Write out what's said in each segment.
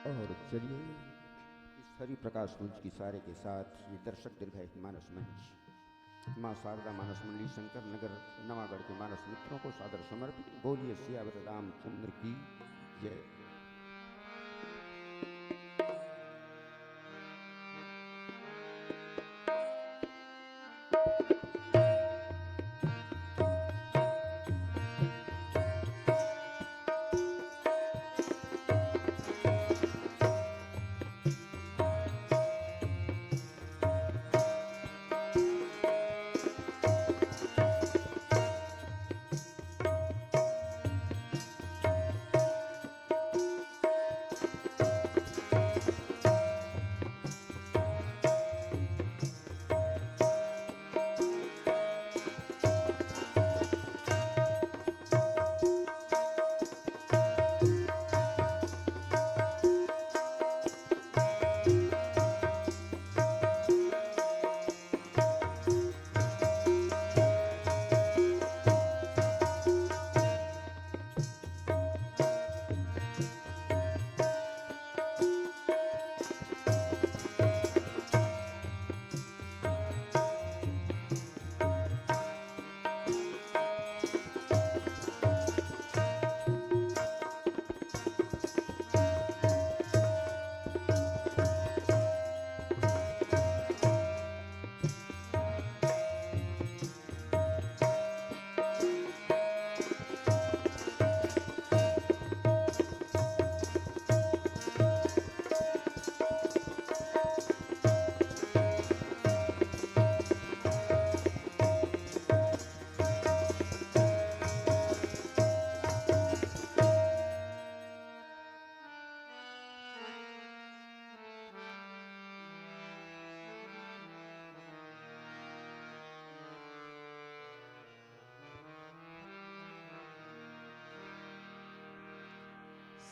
और चलिए इस हरि प्रकाश मंच की सारे के साथ ये दर्शक दीर्घ मानस मंच माँ शारदा मानस मंडली शंकर नगर नवागढ़ के मानस मित्रों को सादर समर्पित। बोलिए सियावर रामचंद्र की जय।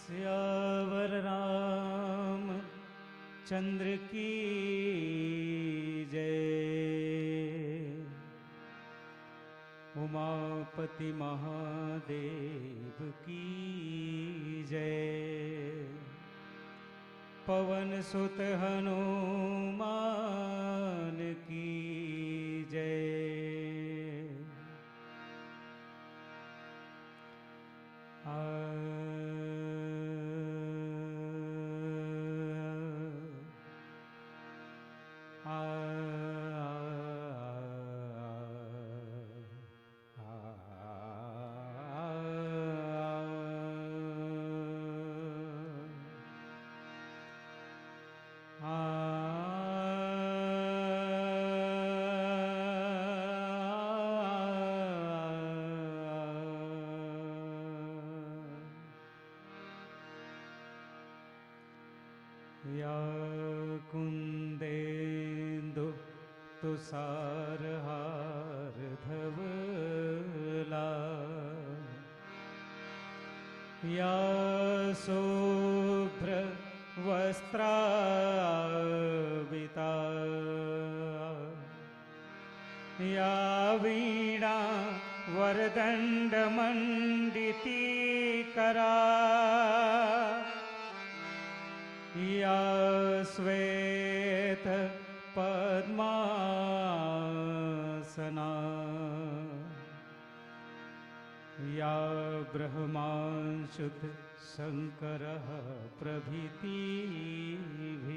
सियावर राम चंद्र की जय। उमापति महादेव की जय। पवन सुत हनुमान की जय। या कुंदेन्दु तुषारहार धवला या शुभ्र वस्त्राविता या वीणा वरदण्डमण्डितीकरा या श्वेत पद्मासना या ब्रह्मांशुत शंकरः प्रभृतिभिः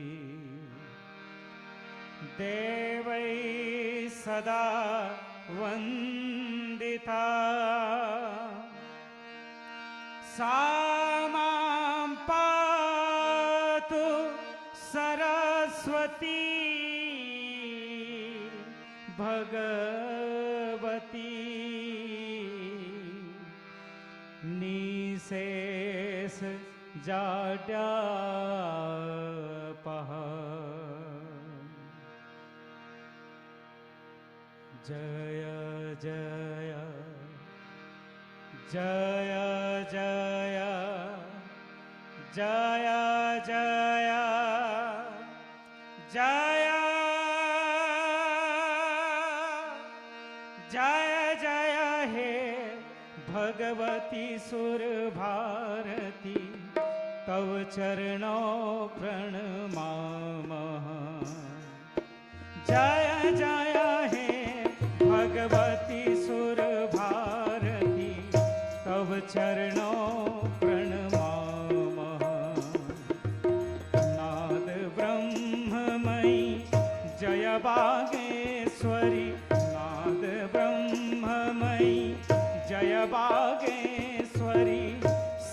देवै सदा वन्दिता सा मां पातु सरस्वती भगवती निशेष जाड्यापहा। जय जय जय जय जय जय जय जय जय हे भगवती सुर भारती तव चरणो प्रणमामः। जय जय हे भगवती सुर भारती तव चरणो प्रणमामः। नाद ब्रह्ममयी जय बागेश्वरी नाद ब्रह्ममयी जय बागेश्वरी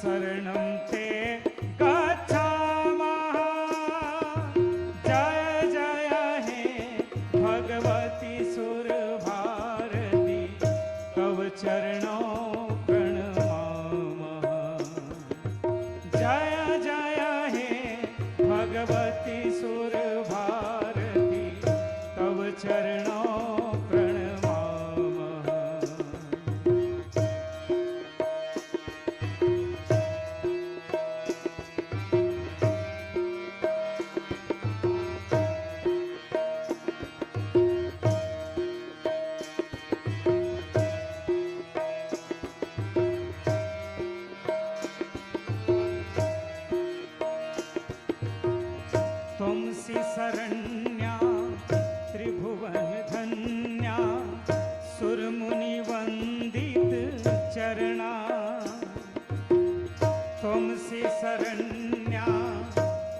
शरणं ते गच्छामः। जय जय हे भगवती सुर भारती तव चरणो प्रणमामः। जय जय हे भगवती सुर भारती तव चरणो प्रणमामः। त्वमसि शरण्या त्रिभुवन धन्या सुरमुनिवन्दित चरणा। त्वमसि शरण्या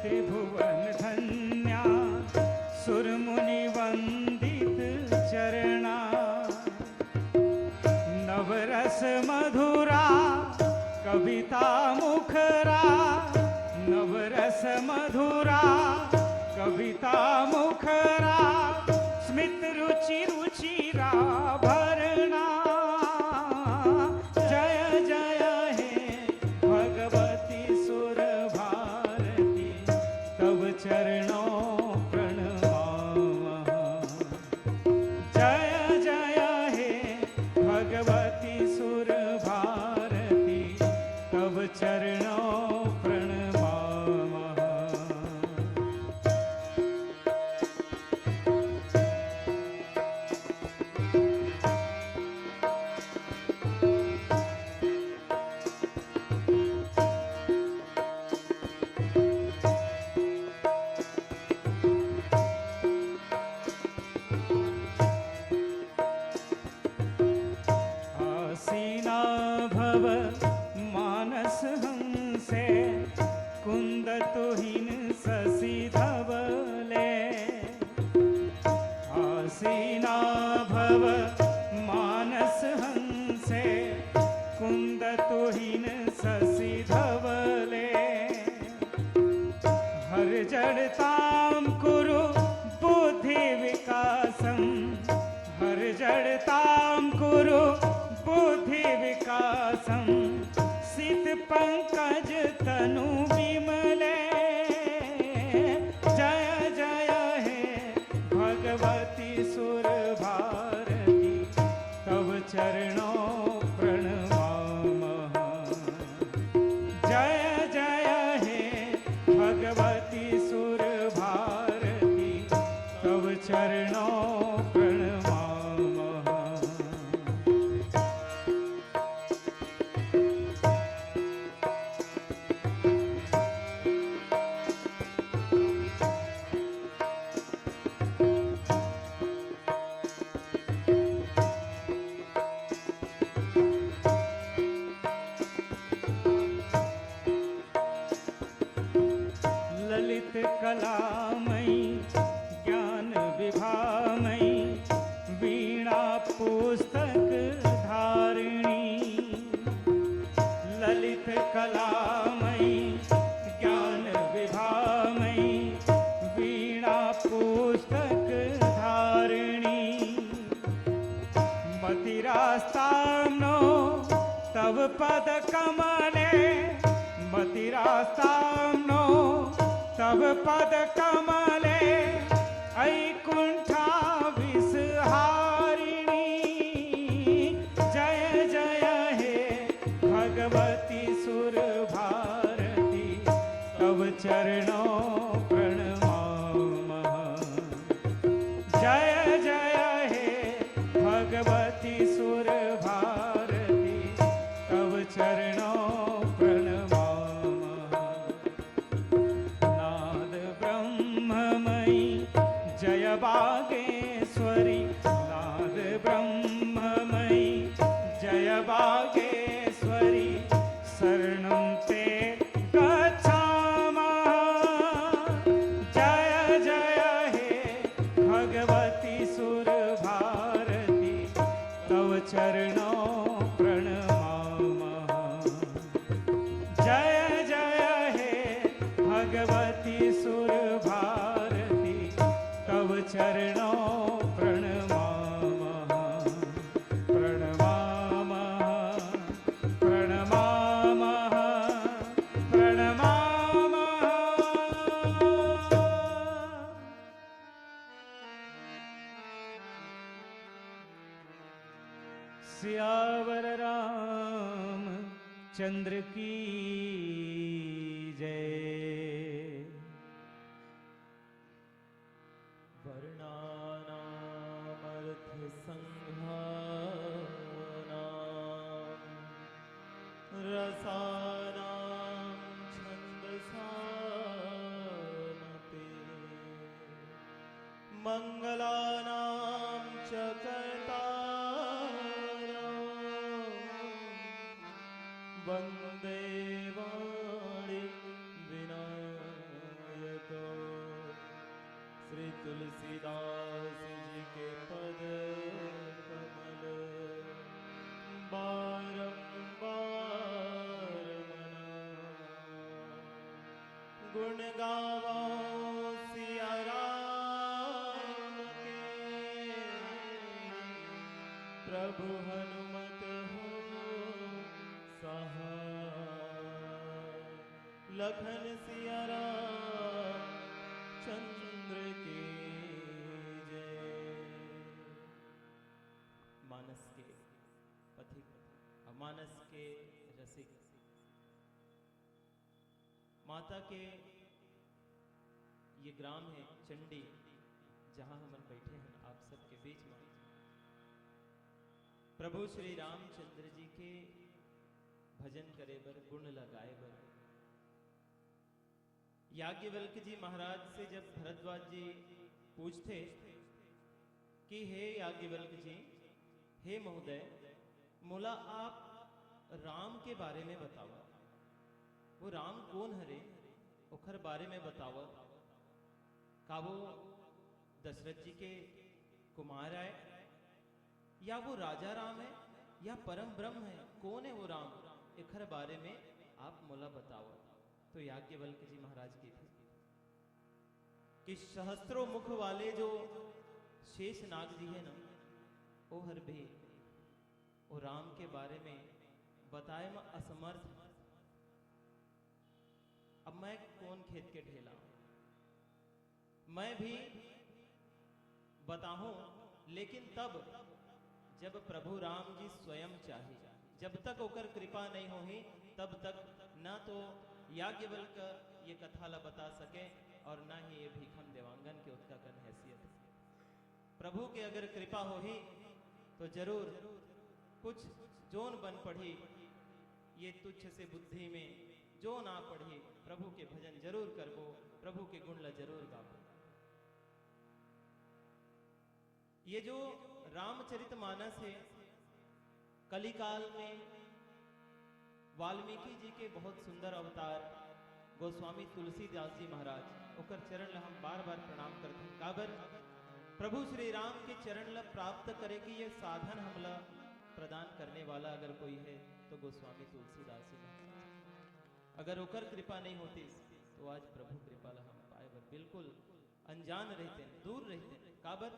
त्रिभुवन धन्या सुरमुनिवन्दित चरणा। नवरस मधुरा कविता मुखरा नवरस मधुरा कविता मुखरा स्मित रुचि रुचिरा भरना। जय जय हे भगवती सुर भारती तव चरणो प्रणमामः। जय जय हे भगवती सुर भारती तव चरणो आसीना भव मानस हंसे कुंद तुहिन ससी धवले। आसीना भव मानस हंसे कुंद तुहिन ससी धवले। हर जड़ताम कुरु बुद्धि विकासम हर जड़ताम कुरु बुद्धि विकासम सित पंकज तनु विमले। जय जय हे भगवती सुर भारती तव चरणो प्रणमामः। जय जय हे भगवती सुर भारती तव चरणो प्रणमामः। ललित कलामयी ज्ञान विभामयी वीणा पुस्तक धारिणी। ललित कलामयी ज्ञान विभामयी वीणा पुस्तक धारिणी। मतिरास्ताम्नो तव पद कमले मतिरास्ताम्नो तव पद कमले ऐकुंठा विसहारिणी। जय जय हे भगवती सुर भारती तव चरणो प्रणमामः। जय जय हे भगवती सुर भारती तव चरणो प्रणमामः। भगवती सुर भारती तव चरणों प्रणमामः प्रणमामः प्रणमामः प्रणमामः। सियावर राम चंद्र की जय। वर्णानामर्थ संघानां रसानां छन्दसामपि मङ्गलानां च कर्तारं वन्दे वाणी विनायको श्री तुलसीदास जी के पद कमल बारंबार मना गुण गावा सिया राम के प्रभु हनुमत हो सहाय लखन सिया राम चंद्र की जय। मानस के पथिक मानस के रसिक माता के ये ग्राम है चंडी जहां हम बैठे हैं आप सबके बीच में प्रभु श्री रामचंद्र जी के भजन करे बर गुण लगाए बर याज्ञवल्क जी महाराज से जब भरद्वाज जी पूछते कि हे याज्ञवल्क जी, हे महोदय, मोला आप राम के बारे में बताओ, वो राम कौन हरे ओखर बारे में बताओ। का वो दशरथ जी के कुमार आए या वो राजा राम है या परम ब्रह्म है, कौन है वो राम, एखर बारे में आप मोला बताओ। तो याज्ञवल्क जी महाराज की थी कि सहस्त्रों मुख वाले जो शेष नाग जी है ना, वो हर भी वो राम के बारे में बताए में असमर्थ। अब मैं कौन खेत के ढेला, मैं भी बताऊं, लेकिन तब जब प्रभु राम जी स्वयं चाहे, जब तक ओकर कृपा नहीं होही तब तक ना तो याज्ञवल्क ये कथा ला बता सके और ना ही ये भीखम देवांगन के उसका कन हैसियत। प्रभु के अगर कृपा होही तो जरूर कुछ जोन बन पढ़ी, ये तुच्छ से बुद्धि में जो ना पढ़ी, प्रभु के भजन जरूर करबो, प्रभु के गुण ला जरूर गाबो। ये जो रामचरितमानस है, कलिकाल में वाल्मीकि जी के बहुत सुंदर अवतार गोस्वामी तुलसीदास जी महाराज, ओकर चरण ला हम बार बार प्रणाम करते हैं। काबर प्रभु श्री राम के चरण ला प्राप्त करे कि ये साधन हमला प्रदान करने वाला अगर कोई है तो गोस्वामी तुलसीदास जी महाराज। अगर ओकर कृपा नहीं होती तो आज प्रभु कृपा ला हम पाए बर बिल्कुल अनजान रहते हैं, दूर रहते हैं। काबर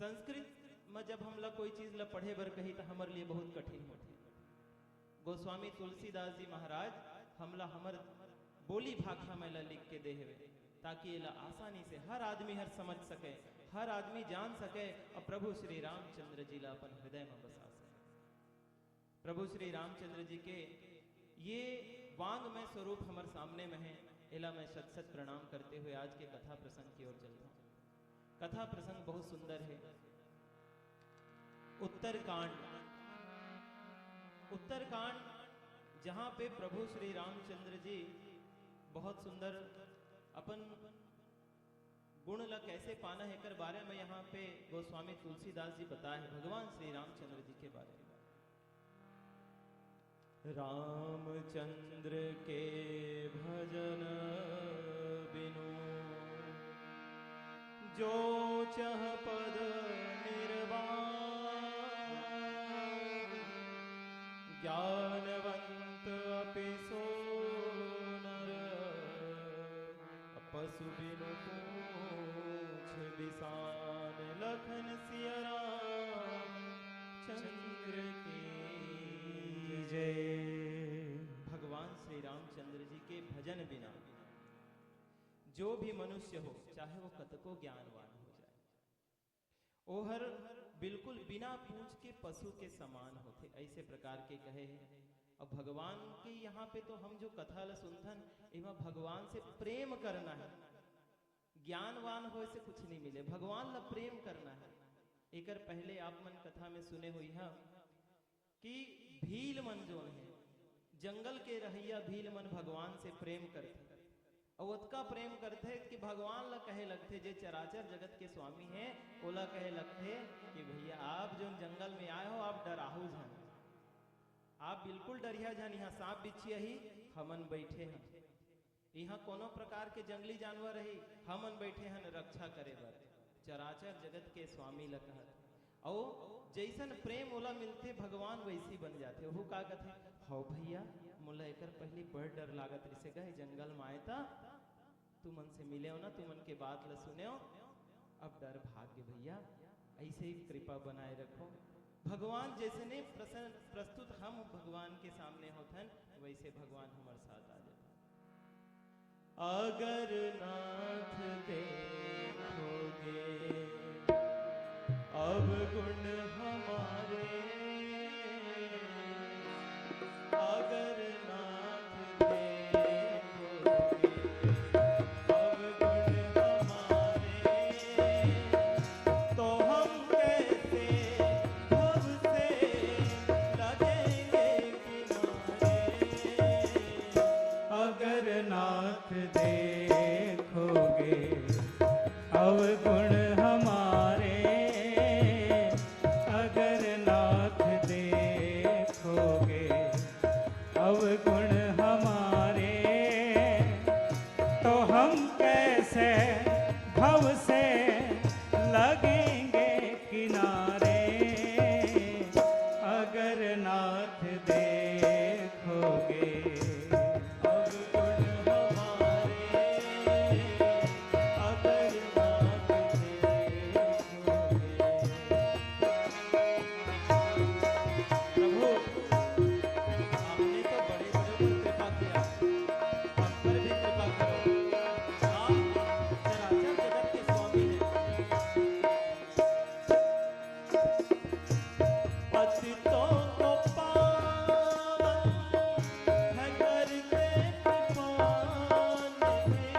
संस्कृत में जब हमला कोई चीज ला पढ़े बर कही तो हमारे लिए बहुत कठिन होती। गोस्वामी तुलसीदास जी महाराज हमला हमर बोली भाषा में ला लिख के दे हवे, ताकि ये ला आसानी से हर आदमी हर समझ सके, हर आदमी जान सके और प्रभु श्री रामचंद्र जी ला अपन हृदय में बसा सके। प्रभु श्री रामचंद्र जी के ये वांग में स्वरूप हमारे सामने में है। एला मैं सत सत प्रणाम करते हुए आज के कथा प्रसंग की ओर चलता हूँ। कथा प्रसंग बहुत सुंदर है। उत्तरकांड, उत्तरकांड जहां पे प्रभु श्री रामचंद्र जी बहुत सुंदर अपन गुण ला कैसे पाना है कर बारे में यहाँ पे गोस्वामी तुलसीदास जी बताए हैं भगवान श्री रामचंद्र जी के बारे में। रामचंद्र के भजन बिनु जो चह पद निर्वाण, ज्ञानवंत अपि सो नर पशु बिनु पूछ बिसान लखन सिया राम चंद्र की जय। भगवान श्री रामचंद्र जी के भजन बिना जो भी मनुष्य हो, चाहे वो कतको ज्ञानवान हो जाए, ओहर बिल्कुल बिना पूछ के पशु के समान होते, ऐसे प्रकार के कहे हैं। अब भगवान के यहाँ पे तो हम जो कथा ल सुनथन, एमा भगवान से प्रेम करना है। ज्ञानवान हो से कुछ नहीं मिले, भगवान ला प्रेम करना है। एकर पहले आप मन कथा में सुने हुई है कि भील मन जो है, जंगल के रहिया भील मन भगवान से प्रेम करते, और उतका प्रेम करते कि भगवान ला कहे लगते, जे चराचर जगत के स्वामी हैं, ओला कहे लगते कि भैया आप जो जंगल में आए हो, आप डराहू जन, आप बिल्कुल डरिया जन, यहाँ सांप बिच्छी ही हमन बैठे हैं, यहाँ कोनो प्रकार के जंगली जानवर रही हमन बैठे हैं रक्षा करे बर, चराचर जगत के स्वामी ला कहत। और जैसन प्रेम ओला मिलते भगवान वैसी बन जाते। वो का कहते, हो भैया मोला एकर पहले बड़ डर लागत रिसे गए जंगल में आए था, तू मन से मिले हो ना, तू मन के बात ल सुने हो, अब डर भाग्य भैया, ऐसे ही कृपा बनाए रखो। भगवान जैसे ने प्रस्तुत हम भगवान के सामने होथन, वैसे भगवान हमारे साथ आ जाते। अगर नाथ देखोगे अब गुण हमारे, अगर नाथ देखोगे अब गुण हमारे, तो हम कैसे भव से लगेंगे किनारे। अगर नाथ देखोगे अवगुण हमारे, अगर नाथ देखोगे अवगुण हमारे, तो हम कैसे भव से लगेंगे किनारे। अगर नाथ देखोगे अवगुण हमारे, अगर नाथ देखोगे। प्रभु आपने तो बड़े बड़े पर कृपा किया, हम पर भी कृपा करो। आप चराचर जगत के स्वामी हैं। पतितों को पावन है करते कृपान भी।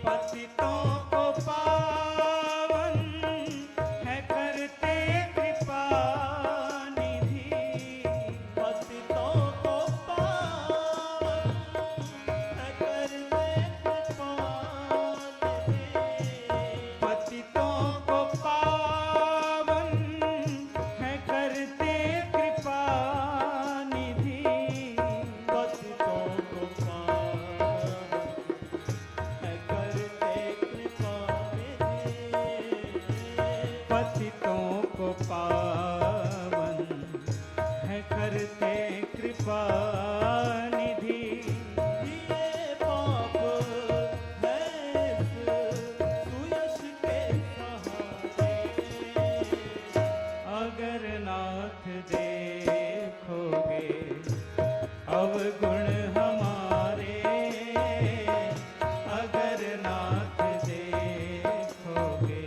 पतितों को पावन है करते कृपा निधि। पतितों को पावन है करते कृपान भी। पतितों को पावन है करते कृपा निधि। पतितों को पावन है करते कृपा निधि। पतितों को पावन है करते कृपा निधि। ये पाप है इस सुयश के सहारे। अगर नाथ देखोगे अवगुण हमारे, अगर नाथ देखोगे।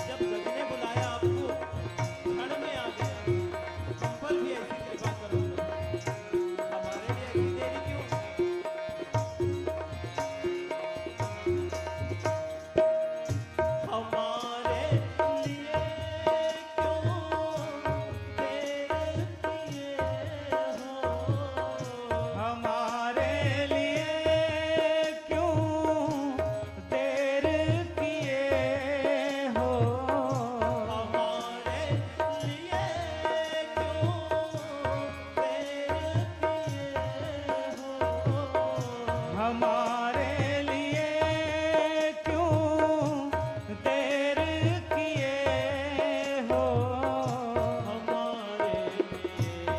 जब गज ने बुलाया आपको, क्षण में आ गया, हम पर भी ऐसी कृपा करो। हमारे लिए ऐसी देरी क्यों? हमारे लिए क्यों देर किए हो? हमारे लिए क्यों देर किए हो? हमारे लिए क्यों देर किए हो? हमारे लिए क्यों देर किए हो? हमारे लिए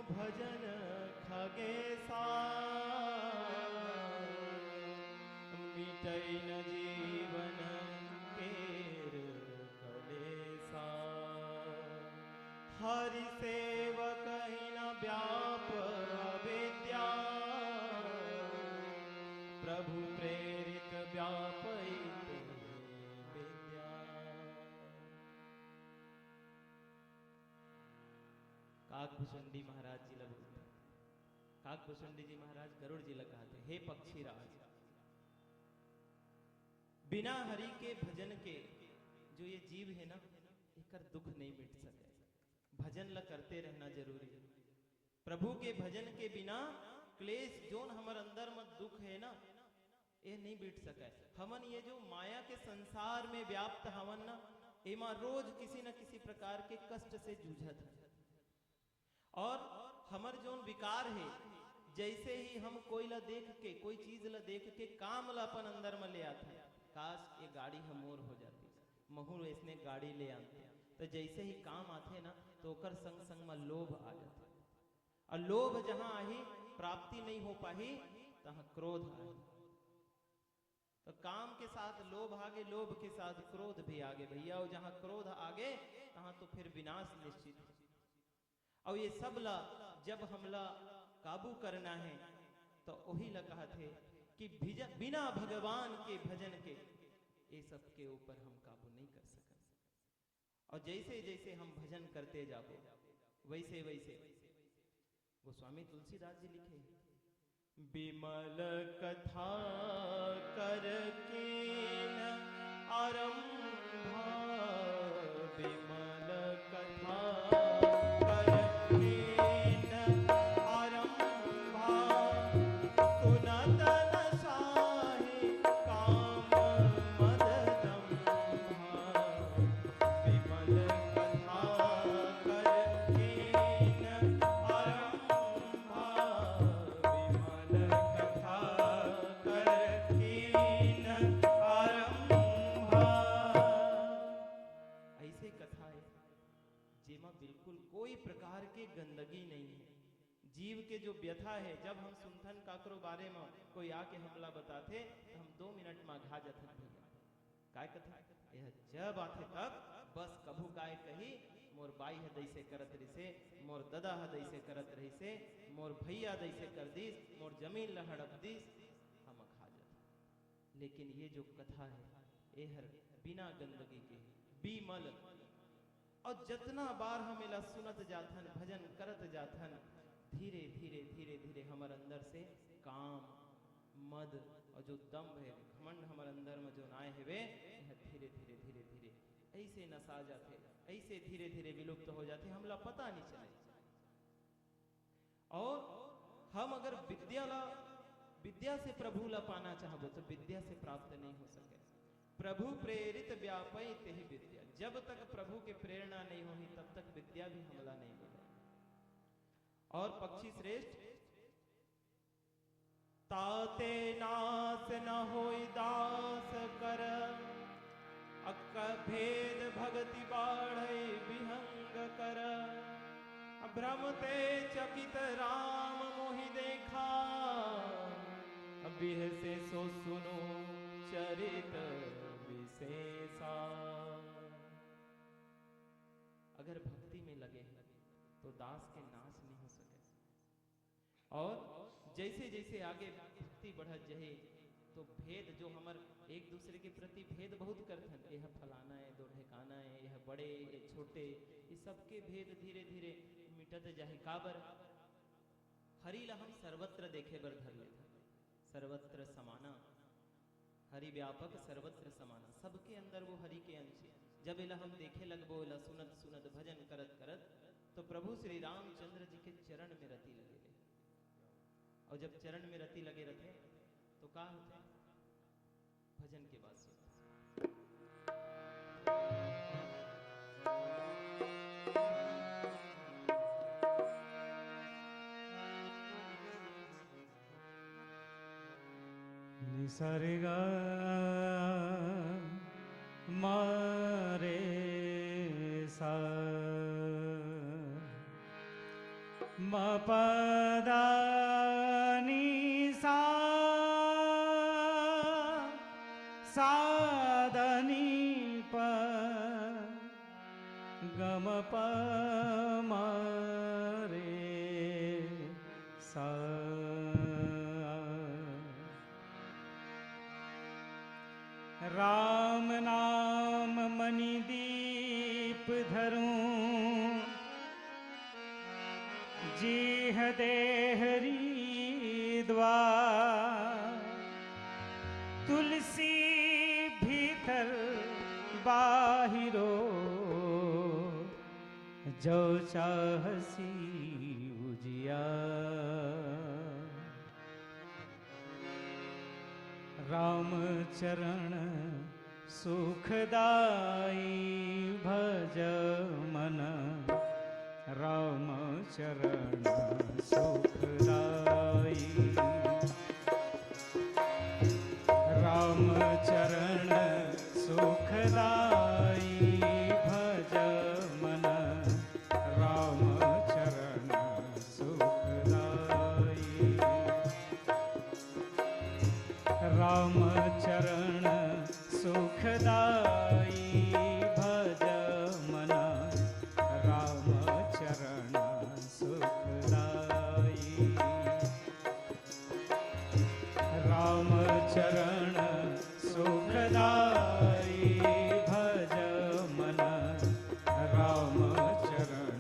भजन खगेसा मिटै न जीवन केर कलेसा हरि सेवक न व्याप अविद्या प्रभु प्रेरित व्यापैत विद्या। काकभुसुंडी महाराज जी ला बोलते, काकभुसुंडी जी महाराज गरुड़ जी ला कहते, हे पक्षी राज, बिना हरि के भजन के जो ये जीव है ना, एकर दुख नहीं मिट सके। भजन ला करते रहना जरूरी है। प्रभु के भजन के बिना क्लेश जोन हमर अंदर में दुख है ना, ये नहीं मिट सके। हमन ये जो माया के संसार में व्याप्त हवन ना, एमा रोज किसी न किसी प्रकार के कष्ट से जूझत है। और हमर जोन विकार है, जैसे ही हम कोई ला देख के, कोई चीज ला देख के काम ला अपन अंदर में ले आते हैं, काश ये गाड़ी हमोर हो जाती, महू इसने गाड़ी ले आते, तो जैसे ही काम आते ना, तो ओकर संग संग में लोभ आ जाते, और लोभ जहां आही प्राप्ति नहीं हो पाही, तहां क्रोध आही। तो काम के साथ लोभ आगे, लोभ के साथ क्रोध भी आगे भैया, और जहां क्रोध आगे तहां तो फिर विनाश निश्चित है। और ये सब ला जब हमला काबू करना है, तो वही ला कहा थे कि बिना भगवान के भजन के ये सब के ऊपर हम काबू नहीं कर सकते। और जैसे जैसे हम भजन करते जाओ, वैसे वैसे गोस्वामी तुलसीदास जी लिखे, बिमल कथा कर कीन आरंभा, बिमल कथा कर कीन आरंभा, सुनत न साहि काम मद दंभा, बिमल कथा कर कीन आरंभा, बिमल कथा कर कीन आरंभा। ऐसे कथा है जेमा बिल्कुल कोई प्रकार के गंदगी नहीं है। जीव के जो व्यथा है, जब हम सुनथन काकरो बारे में कोई आके हमला बताते, तो हम 2 मिनट में घा जाते भैया। काय कथा यह जब आते तब बस कभू काय कही, मोर बाई है दैसे करत रहिसे, मोर ददा है दैसे करत रहिसे, मोर भैया दैसे कर दीस, मोर जमीन ला हड़प दीस, हम खा जाते। लेकिन ये जो कथा है, ये हर बिना गंदगी के बीमल, और जितना बार हम इला सुनत जाथन, भजन करत जाथन, धीरे धीरे धीरे धीरे हमर अंदर से काम मद और जो दम्भ है, घमंड हमर अंदर में जो नाय है, वे यह धीरे धीरे धीरे धीरे ऐसे नसा जाते, ऐसे धीरे धीरे विलुप्त हो जाते, हमला पता नहीं चले। और हम अगर विद्या से प्रभु ला पाना चाहबो, तो विद्या से प्राप्त नहीं हो सके। प्रभु प्रेरित व्यापै तेहि विद्या, जब तक प्रभु के प्रेरणा नहीं होगी, तब तक विद्या भी हमला नहीं मिले। और पक्षी श्रेष्ठ, ताते नास न होई दास कर, अक भेद भगति बाढ़ै विहंग कर, भ्रमते चकित राम मोहि देखा, बिह से सो सुनो चरित विशेषा। अगर भक्ति में लगे तो दास के नाश नहीं हो सके। और जैसे जैसे आगे भक्ति बढ़त जहे, तो भेद जो हमर एक दूसरे के प्रति भेद बहुत करथन, यह फलाना है, दो ढेकाना है, यह बड़े ये छोटे, ये सबके भेद धीरे धीरे मिटत जाहे। काबर हरि ला हम सर्वत्र देखे बर धर लेथन, सर्वत्र समाना, हरि व्यापक सर्वत्र समाना, सबके अंदर वो हरि के अंश है। जब इला हम देखे लगबो, इला सुनत सुनत भजन करत करत, तो प्रभु श्री रामचंद्र जी के चरण में रति लगे रहे। और जब चरण में रति लगे रहते, तो का होते, भजन के बाद सुनते। निसर्गा मारे सा पदा नि सा सा द नि प ग म प म रे सा। राम नाम मणि दीप धरूं जीह देहरी द्वार। तुलसी भीतर बाहिरो जो चाहसी उजियार। राम चरण सुखदाई भज मन। राम चरण सुखदाई। राम चरण सुखदाई भज मन। राम चरण सुखदाई। राम चरण सुखदाई भज मन। राम चरण सुखदाई। राम चरण सुखदाई भज मन। राम चरण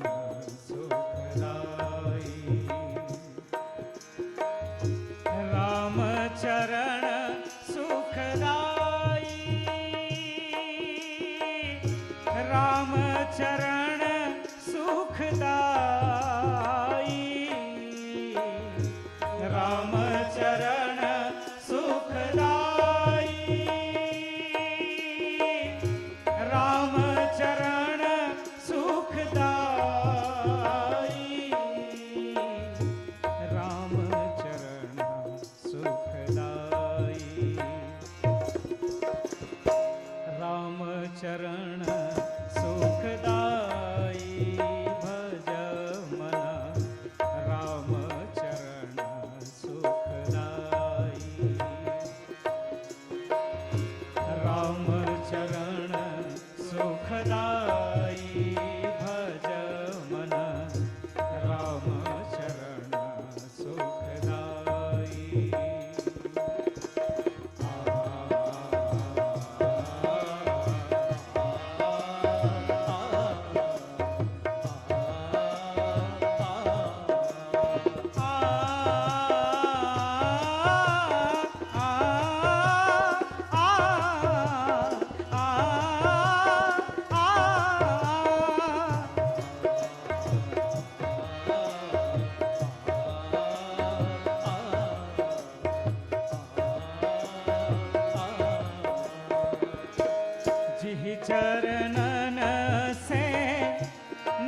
सुखदाई। राम चरण सुखदाई। राम चरण सुखदाई। राम चरण सुखदाई। राम चरण सुखदाई। राम चरण सुखदाई। राम चरण सुखदाई भज मन। राम चरण सुखदाई। राम चरण सुखदाई भज मन। राम चरण सुखदाई। जिहि चरणन से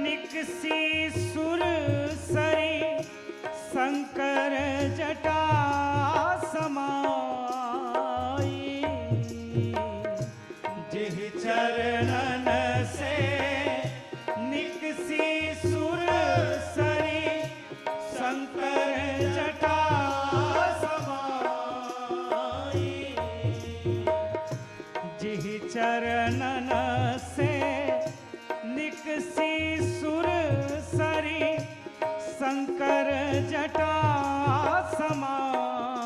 निकसी सुर सरी। शंकर जटा समाई। जिहि चरणन से निकसी सुर सरी। शंकर जटा समाई। जिहि चरणन से निकसी सुर सरी। शंकर जटा समाई।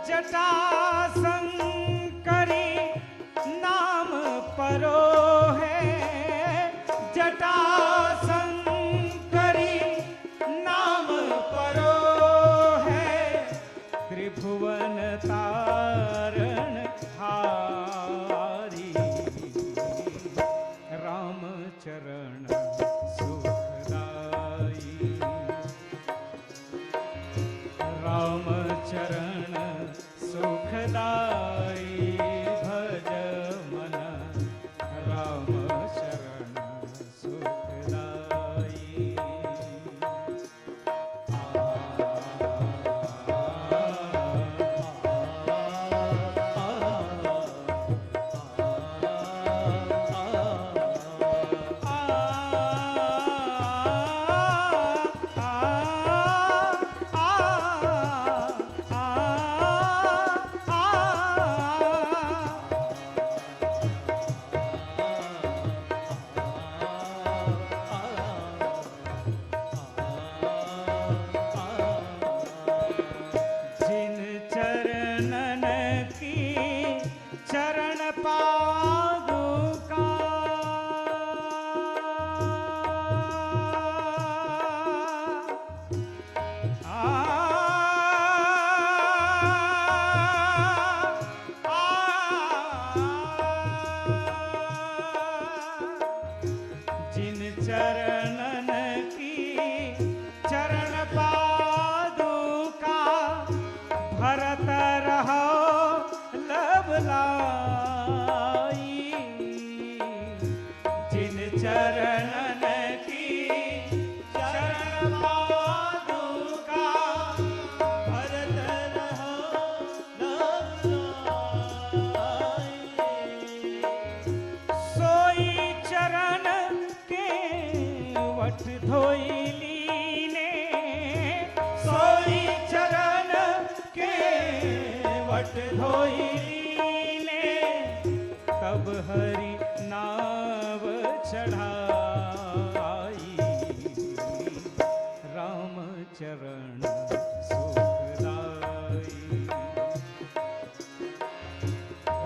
जटा शंकरी नाम परो है। जटा शंकरी नाम परो है। त्रिभुवन तारण हारी। राम चरण सुखदाई। राम चरण सुखदाई भज मन। राम चरण सुखदाई। पादुका भरत रहो लवलाए। सोई चरण के वट धोई लीने, सोई चरण के वट धोई लीने, तब हरि नाव चढ़ाई। राम चरण सुखदाई,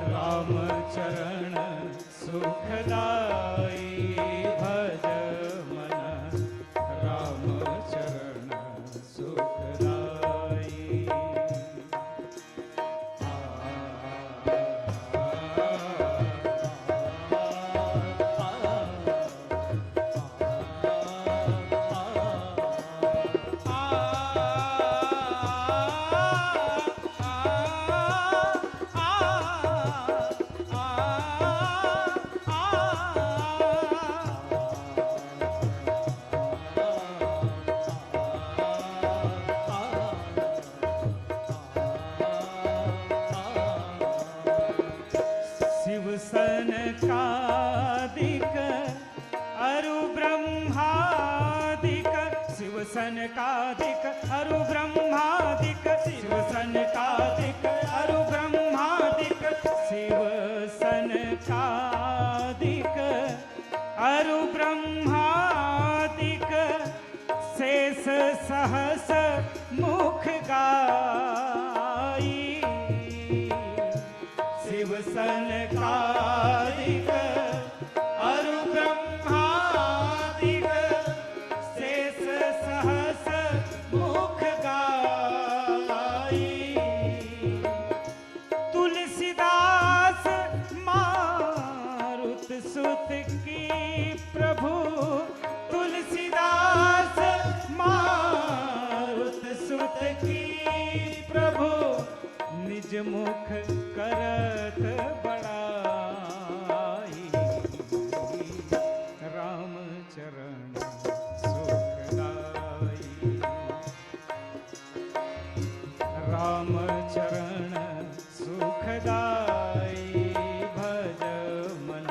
राम चरण सुखदाई। भज मन राम चरण सुखदाई। शिव सनकादिक अरु ब्रह्मादिक, शिव सनकादिक अरु ब्रह्मादिक, शिव सनकादिक अरु ब्रह्मादिक, शिव सनकादिक अरु ब्रह्मादिक, शेष सहस मुख गाई। शिव सनकादिक अरु ब्रह्मादिक, शेष सहस मुख गाई। तुलसीदास मारुत सुत की प्रभु, तुलसीदास मारुत सुत की प्रभु, निज मुख करत बड़ाई। राम चरण सुखदाई, राम चरण सुखदाई। भज मन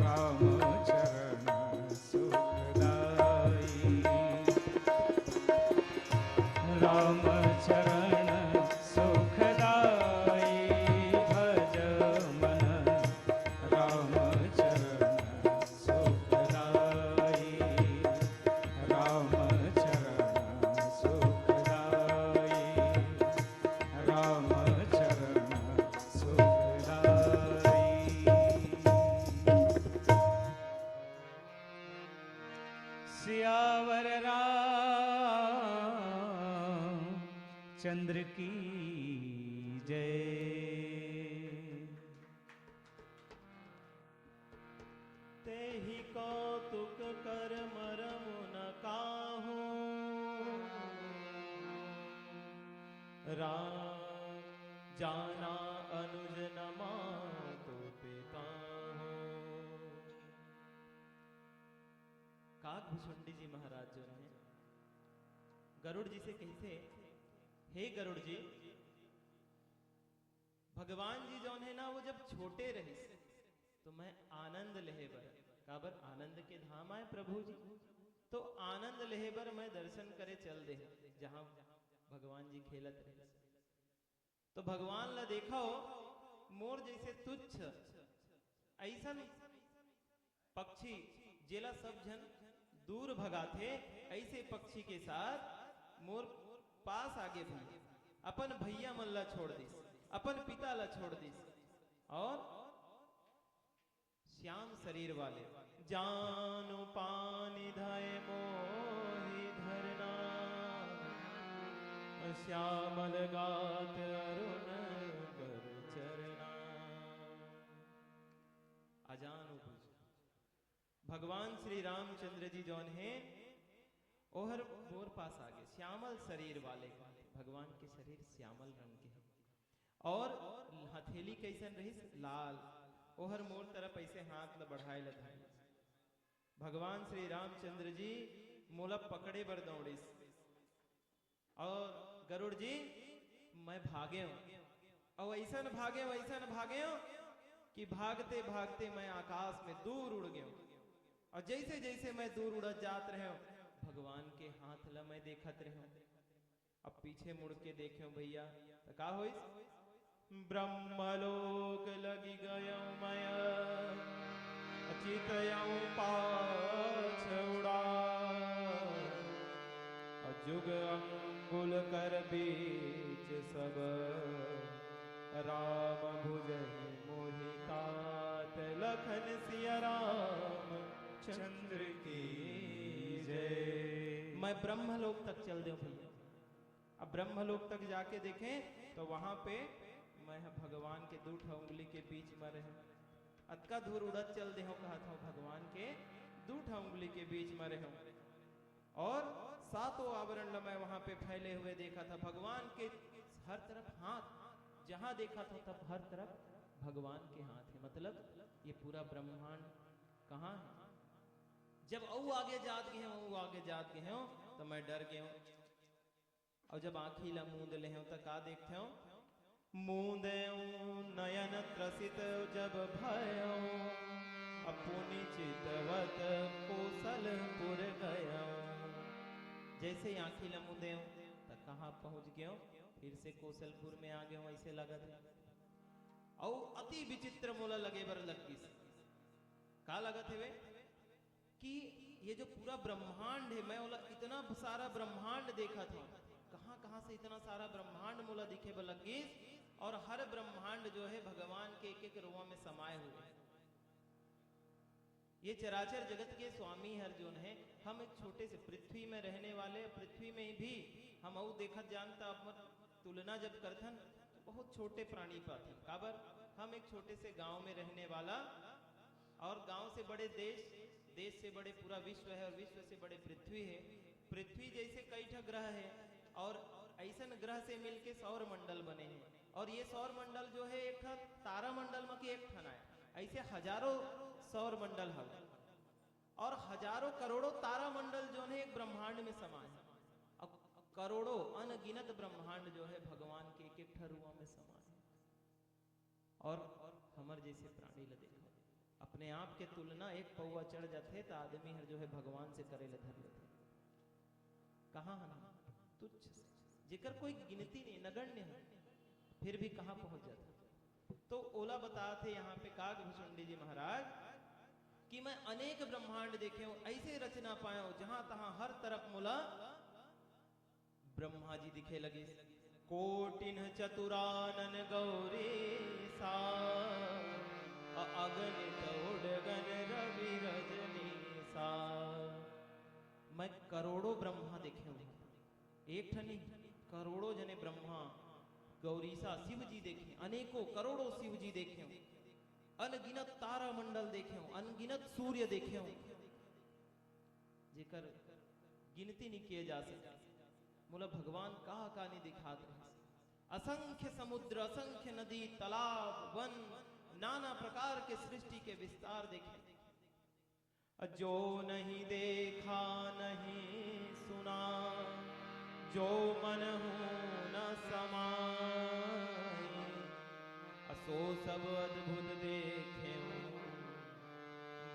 राम चरण सुखदाई, राम चरण सुखदाई। भज मन राम चरण सुखदाई, राम चरण सुखदाई, राम चरण सुखदाई। सियावर रामचंद्र की जय। तेहि कौतुक कर मरम न काहूं, राम जाना अनुज न मातु पिता हूं। काकभूषुंडी जी महाराज जो हैं, गरुड़ जी से कहते, हे गरुड़ जी, भगवान जी जो है ना, वो जब छोटे रहे तो मैं आनंद लेहेबर, काबर आनंद के धाम आए प्रभु जी, तो आनंद लेहेबर मैं दर्शन करे चल दे जहां भगवान जी खेलत रहे। तो भगवान ला देखा हो मोर जैसे तुच्छ ऐसा पक्षी जेला सब जन दूर भगाथे, ऐसे पक्षी के साथ मोर पास आगे भी अपन भैया मन ला छोड़ दिस, अपन पिता ला छोड़ दिस, और श्याम शरीर वाले जानु पानी धय मोहि धरना, श्यामल गात अरुण कर चरना। अजानु भगवान श्री रामचंद्र जी जौन है ओहर मोर पास आगे श्यामल शरीर वाले, भगवान के शरीर श्यामल रंग के है, और हथेली कैसन रही लाल, ओहर मोर तरफ ऐसे हाथ ल बढ़ाए लगे। भगवान श्री रामचंद्र जी मोला पकड़े बर दौड़िस और गरुड़ जी मैं भागे हूं और ऐसा भागे हूं कि भागते भागते मैं आकाश में दूर उड़ गया और जैसे जैसे मैं दूर उड़ जात रहे भगवान के हाथ ला मैं देखत रहे अब पीछे मुड़ के देखे भैया तो का होइस ब्रह्मलोक लगी गयो मैं अचितयऊ पाछ उड़ा जुग अंगुल कर बीच सब राम भुजहि मोहि तात लखन सिया राम चंद्र की जय। मैं ब्रह्मलोक तक चल दे भैया अब ब्रह्मलोक तक जाके देखें तो वहां पे मैं भगवान के दूठ उंगली के बीच में रहे अतका दूर उड़त चल दे कहा था भगवान के दूठ उंगली के बीच में रहे और सातों आवरण मैं वहां पे फैले हुए देखा था भगवान के हर तरफ हाथ जहां देखा था तब हर तरफ भगवान के हाथ है मतलब ये पूरा ब्रह्मांड कहाँ है जब आगे जात गए हो तो मैं डर गया हूं और जब आँखी ला मूंद ले तो का देखते हो मूंदे नयन त्रसित जब भयो अपुनि चितवत कौशलपुर गया जैसे आँखी ला मूंदे तो कहाँ पहुंच गए फिर से कौशलपुर में आ गए ऐसे लगा था और अति विचित्र मोला लगे बर लगी का लगा थे वे कि ये जो पूरा ब्रह्मांड है मैं बोला इतना सारा ब्रह्मांड देखा था कहां कहां से इतना सारा ब्रह्मांड मोला दिखे बर लगी और हर ब्रह्मांड जो है भगवान के एक एक रुआ में समाये हुए ये चराचर जगत के स्वामी हर जोन है हम एक छोटे से पृथ्वी में रहने वाले पृथ्वी में भी हम और देखत जानता अपन तुलना जब करथन तो बहुत छोटे प्राणी पाते काबर हम एक छोटे से गांव में रहने वाला और गांव से बड़े देश से बड़े पूरा विश्व है और विश्व से बड़े पृथ्वी है पृथ्वी जैसे कई ठा ग्रह है और ऐसन ग्रह से मिलके सौर मंडल बने हैं और ये सौर मंडल जो है एक तारा मंडल में एक ठन है ऐसे हजारों सौर मंडल है और हजारों करोड़ों तारा मंडल जो है एक ब्रह्मांड में समाये है और करोड़ों अनगिनत ब्रह्मांड जो है भगवान के एक एक ठरुआ में समाये है और हमर जैसे प्राणी ल देखो अपने आप के तुलना एक पौवा चढ़ जाते तो आदमी हर जो है भगवान से करे ले धर लेते कहाँ तुच्छ जिकर कोई गिनती नहीं नगण्य है फिर भी कहाँ पहुंच जाता तो ओला बताते यहाँ पे कागभूषुंडी जी महाराज कि मैं अनेक ब्रह्मांड देखे हूं ऐसे रचना पाया हूं जहां तहां हर तरफ मुला ब्रह्मा जी दिखे लगे कोटिन चतुरानन गौरी सा अगणित उडगन रवि रजनी सा मैं करोड़ों ब्रह्मा देखे हूं एक ठनी करोड़ों जने ब्रह्मा गौरीसा शिव जी देखे अनेकों करोड़ों शिव जी देखे हूं अनगिनत तारा मंडल देखे हूं अनगिनत सूर्य देखे हूं जेकर गिनती नहीं किए जा सकते मोला भगवान कहा नहीं दिखाते असंख्य समुद्र असंख्य नदी तालाब वन नाना प्रकार के सृष्टि के विस्तार देखे जो नहीं देखा नहीं सुना जो मन न समाए असो सब अद्भुत देखे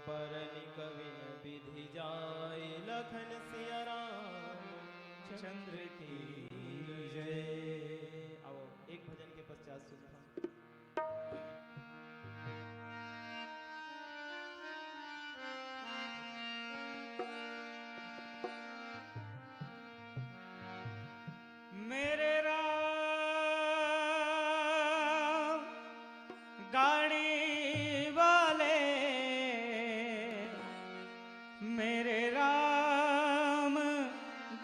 बरनि कवि न विधि जाए लखन सिया राम चंद्र की जय। आओ एक भजन के पश्चात सुनता मेरे राम गाड़ी वाले मेरे राम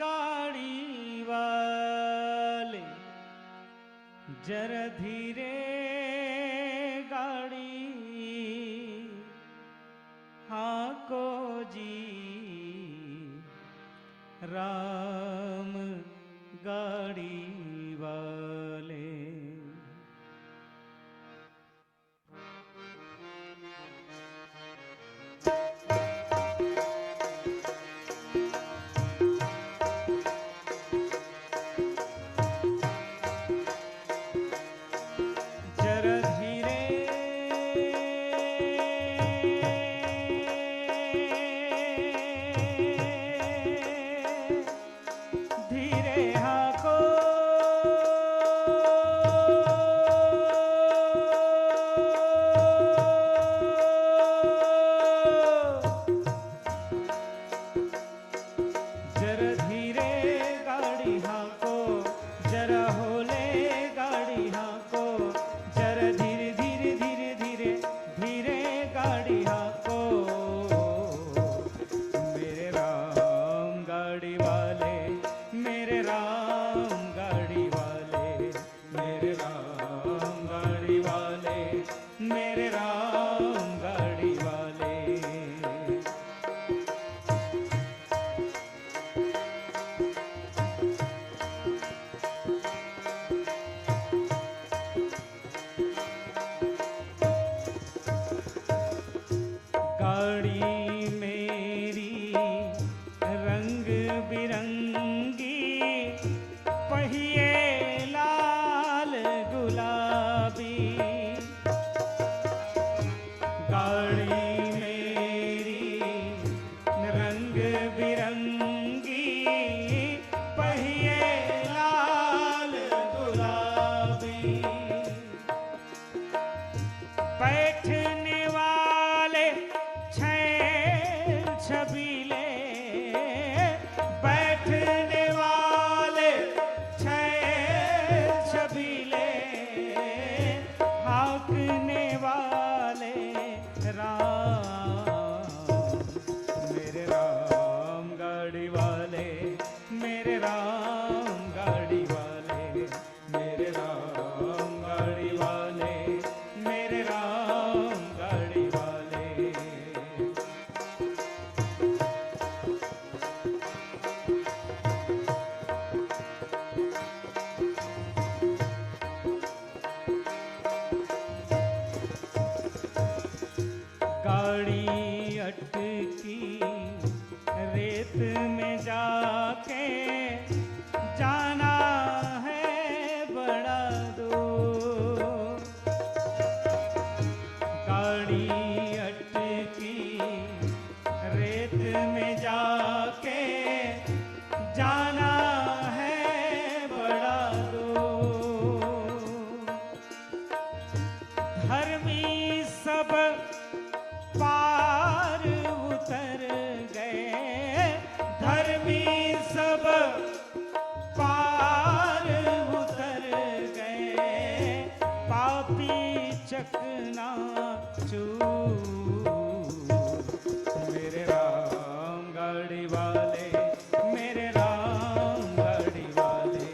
गाड़ी वाले जरा धीरे गाड़ी हाको जी राम गाड़ी वाले जरा धीरे गाड़ी हाको, जरा होले गाड़ी हाको, जरा धीरे धीरे धीरे धीरे धीरे गाड़ी हाको। मेरे राम गाड़ी वाले, मेरे राम गाड़ी वाले, मेरे राम गाड़ी वाले, मेरे राम गाड़ी वाले। गाड़ी मेरी रंग बिरंगी, पहिए लाल गुलाबी। गाड़ी मेरी रंग बिरंगी, पहिए लाल गुलाबी। बैठने वाले छैल छबीले, बैठने वाले छैल छबीले, हाँकने वाले राम। मेरे राम गाड़ी वाले, मेरे राम गाड़ी वाले, मेरे राम गाड़ी वाले, मेरे राम गाड़ी वाले। गाड़ी अटकी रेत में जाके, जाना है बड़ा दूर। गाड़ी अटकी रेत में जाके, जाना है बड़ा दूर। धर्मी सब पार उतर गए, धर्मी सब पार उतर गए, पापी चकना चूर। मेरे राम गाड़ी वाले, मेरे राम गाड़ी वाले,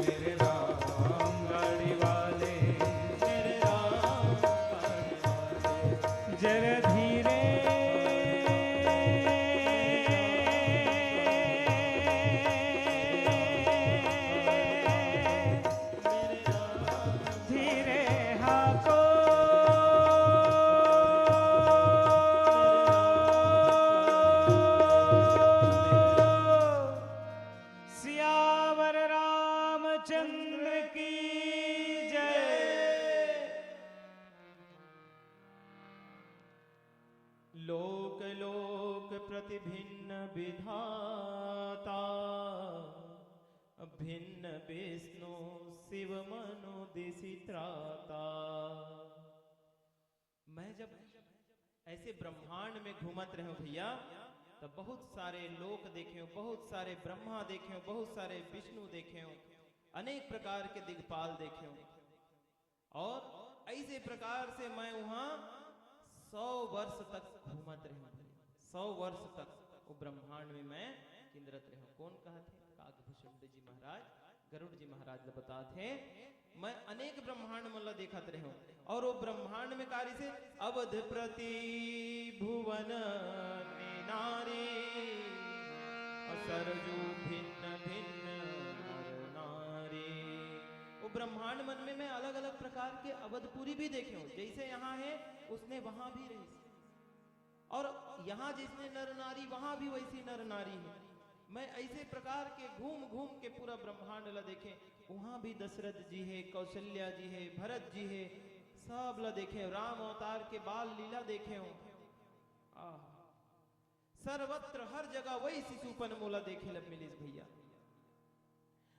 मेरे राम गाड़ी वाले, मेरे राम गाड़ी वाले। जरा धीरे धीरे हाको। सियावर रामचंद्र की जय। लोक लोक प्रतिभिन्न विधाता, भिन्न विष्णु शिव मनुदिशि त्राता। मैं जब ऐसे ब्रह्मांड में घूमत रहूं भैया, तो बहुत सारे लोक देखे हूं, बहुत सारे ब्रह्मा देखे हूं, बहुत सारे विष्णु देखे हूं, अनेक प्रकार के दिग्पाल देखे हूं। और ऐसे प्रकार से मैं वहां 100 वर्ष तक घूमत रहूं, 100 वर्ष तक वो ब्रह्मांड में मैं केंद्रित रहूं। कौन कहा थे? काकभूषण जी महाराज, गरुड़ जी महाराज बताते मैं अनेक ब्रह्मांड मतलब देखत रहूं। और वो ब्रह्मांड में कार्य से अवध प्रति भुवन नारी, सरजू भिन्न भिन्न नर नारी। वो ब्रह्मांड मन में मैं अलग अलग प्रकार के अवधपुरी भी देखे हूं। जैसे यहाँ है उसने वहां भी रही, और यहाँ जिसने नर नारी वहां भी वैसी नर नारी है। मैं ऐसे प्रकार के घूम घूम के पूरा ब्रह्मांड ला देखे। वहां भी दशरथ जी है, कौशल्या जी है, भरत जी है, सब ला देखे। राम अवतार के बाल लीला देखे हूं। सर्वत्र हर जगह वही शिशुपन मोला देखे ला मिलिस भैया।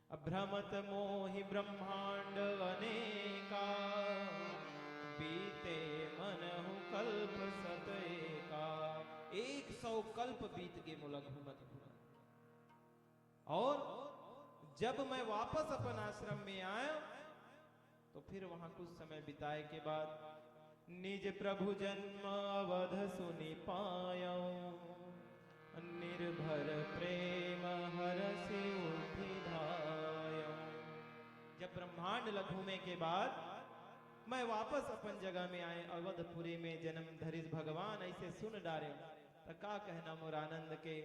भ्रमत मोहि ब्रह्मांड अनेका, बीते मनहु कल्प सतएका। 100 कल्प बीत के मोला घूमत घूमत। और जब मैं वापस अपन आश्रम में आया तो फिर वहां कुछ समय बिताए के बाद निज प्रभु जन्म अवध सुनि पायो, निर्भर प्रेम हरसि उठि धायो। जब ब्रह्मांड घूमे के बाद मैं वापस अपन जगह में आए, अवधपुरी में जन्म धरिस भगवान ऐसे सुन डारे तो का कहना मोर आनंद के।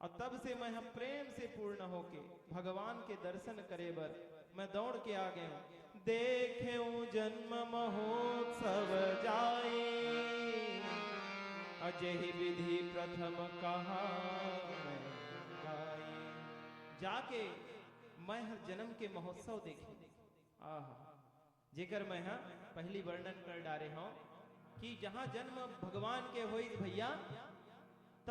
और तब से मैं हम प्रेम से पूर्ण होके भगवान के दर्शन करे बर मैं दौड़ के आ गया हूं। देखे जन्म महोत्सव जाए, अजहि विधि प्रथम कहा मैं गाई। जाके मैं हर जन्म के महोत्सव देखे, आहा जेकर मैं पहली वर्णन कर डारे हूं कि जहां जन्म भगवान के होई भैया त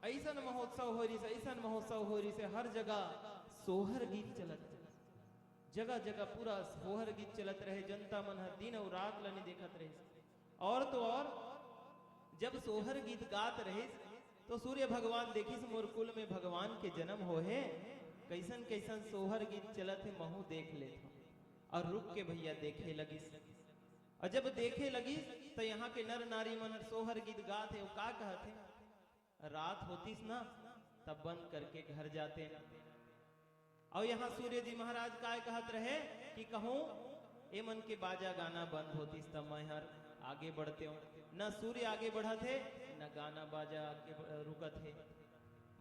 ऐसन महोत्सव हो रही से, ऐसन महोत्सव हो रही से, हर जगह सोहर गीत चलत, जगह जगह पूरा सोहर गीत चलत रहे। जनता मन दिन और रात लनी देखत रहे। और तो और जब सोहर गीत गात रहे तो सूर्य भगवान देखिस मोर कुल में भगवान के जन्म हो है, कैसन कैसन सोहर गीत चलत है महू देख ले। और रुक के भैया देखे लगिस। और जब देखे लगिस तो यहाँ के नर नारी मन सोहर गीत गात है। वो का कहते हैं, रात होतीस ना तब बंद करके घर जाते ना। और यहाँ सूर्य जी महाराज काय कहत रहे कि कहूं ए मन के बाजा गाना बंद होतीस तब मैं हर आगे बढ़ते हो। न सूर्य आगे बढ़त है न गाना बाजा आगे रुकत है।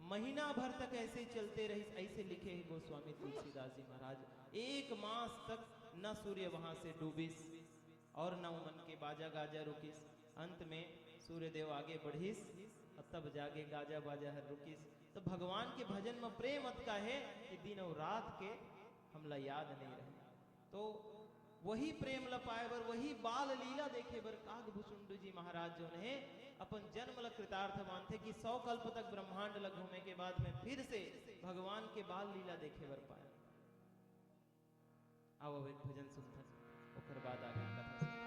महीना भर तक ऐसे ही चलते रही, ऐसे लिखे हैं गोस्वामी तुलसीदास जी महाराज। एक मास तक न सूर्य वहां से डूबिस और न मन के बाजा गाजा रुकिस। अंत में सूर्य देव आगे बढ़िस और तब जागे गाजा बाजा हर रुकिस। तो भगवान के भजन में प्रेम अतका है कि दिन और रात के हमला याद नहीं रहे। तो वही प्रेम लपाए बर, वही बाल लीला देखे बर कागभूषुंड जी महाराज जो है अपन जन्म ल कृतार्थ मानते कि 100 कल्प तक ब्रह्मांड ल घूमे के बाद में फिर से भगवान के बाल लीला देखे बर पाए। आओ एक भजन सुनता ओकर बाद आगे कथा सुनता।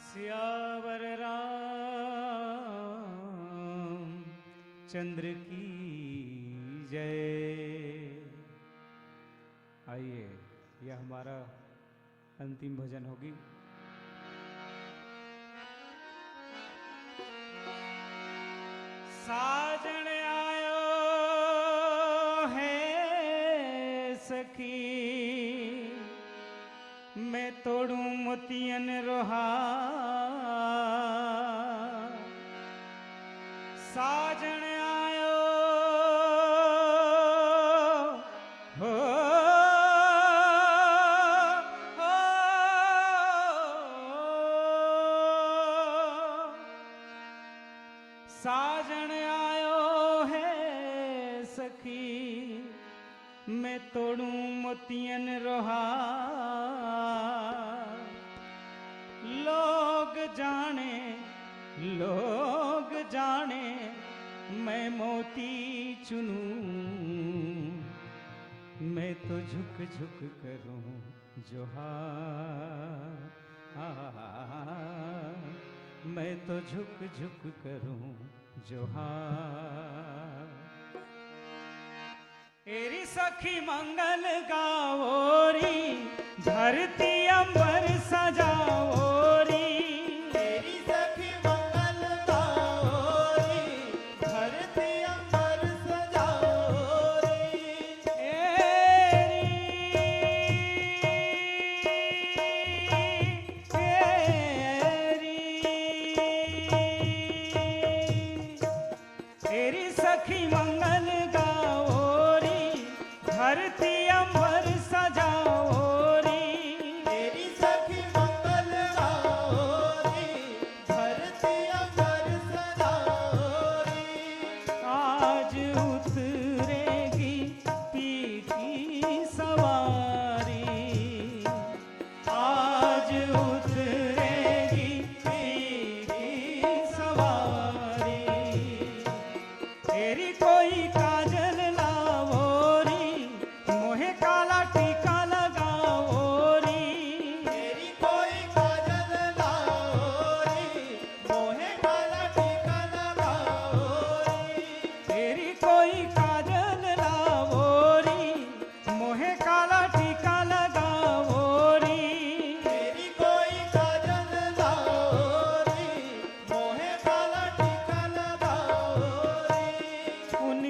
सियावर राम चंद्र की जय। आइए यह हमारा अंतिम भजन होगी। साजन आयो है सखी, मैं तोड़ू मोतियन रोहा। साजन आयो हो, साजन आयो है सखी, मैं तोड़ू मोतियन रोहा। लोग जाने मैं मोती चुनूं, मैं तो झुक झुक करूं जोहार। मैं तो झुक झुक करूं जोहार। एरी सखी मंगल गाओरी, धरती अंबर सजाओरी। तेरी कोई काजल ला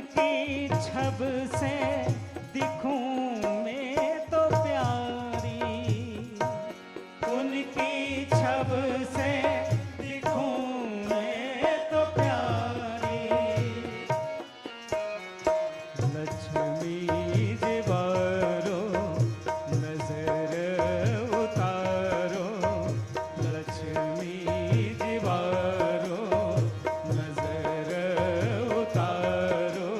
उनकी छब से दिखूं मैं तो प्यारी, उनकी छब से दिखूं मैं तो प्यारी। लक्ष्मी जीवारो नजर उतारो, लक्ष्मी जीवारो नजर उतारो।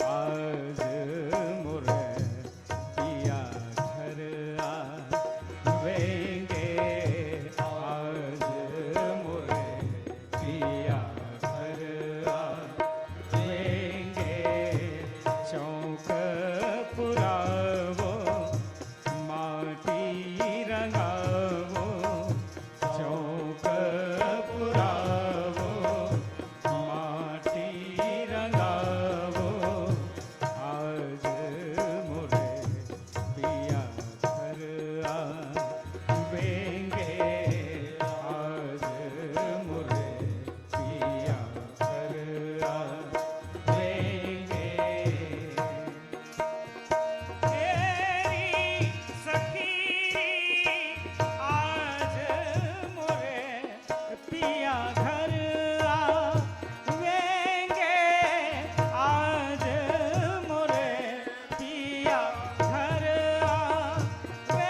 आज मोरे पिया घर आवेंगे, आज मोरे पिया घर आवेंगे। चौक पुरावो माटी रंगावो, चौक पुरावो माटी रंगावो। आज मोरे पिया घर आवेंगे, आज मोरे पिया घर आवेंगे। तेरी सखी आज मोरे पिया घर आवेंगे, आज मोरे पिया घर आवेंगे।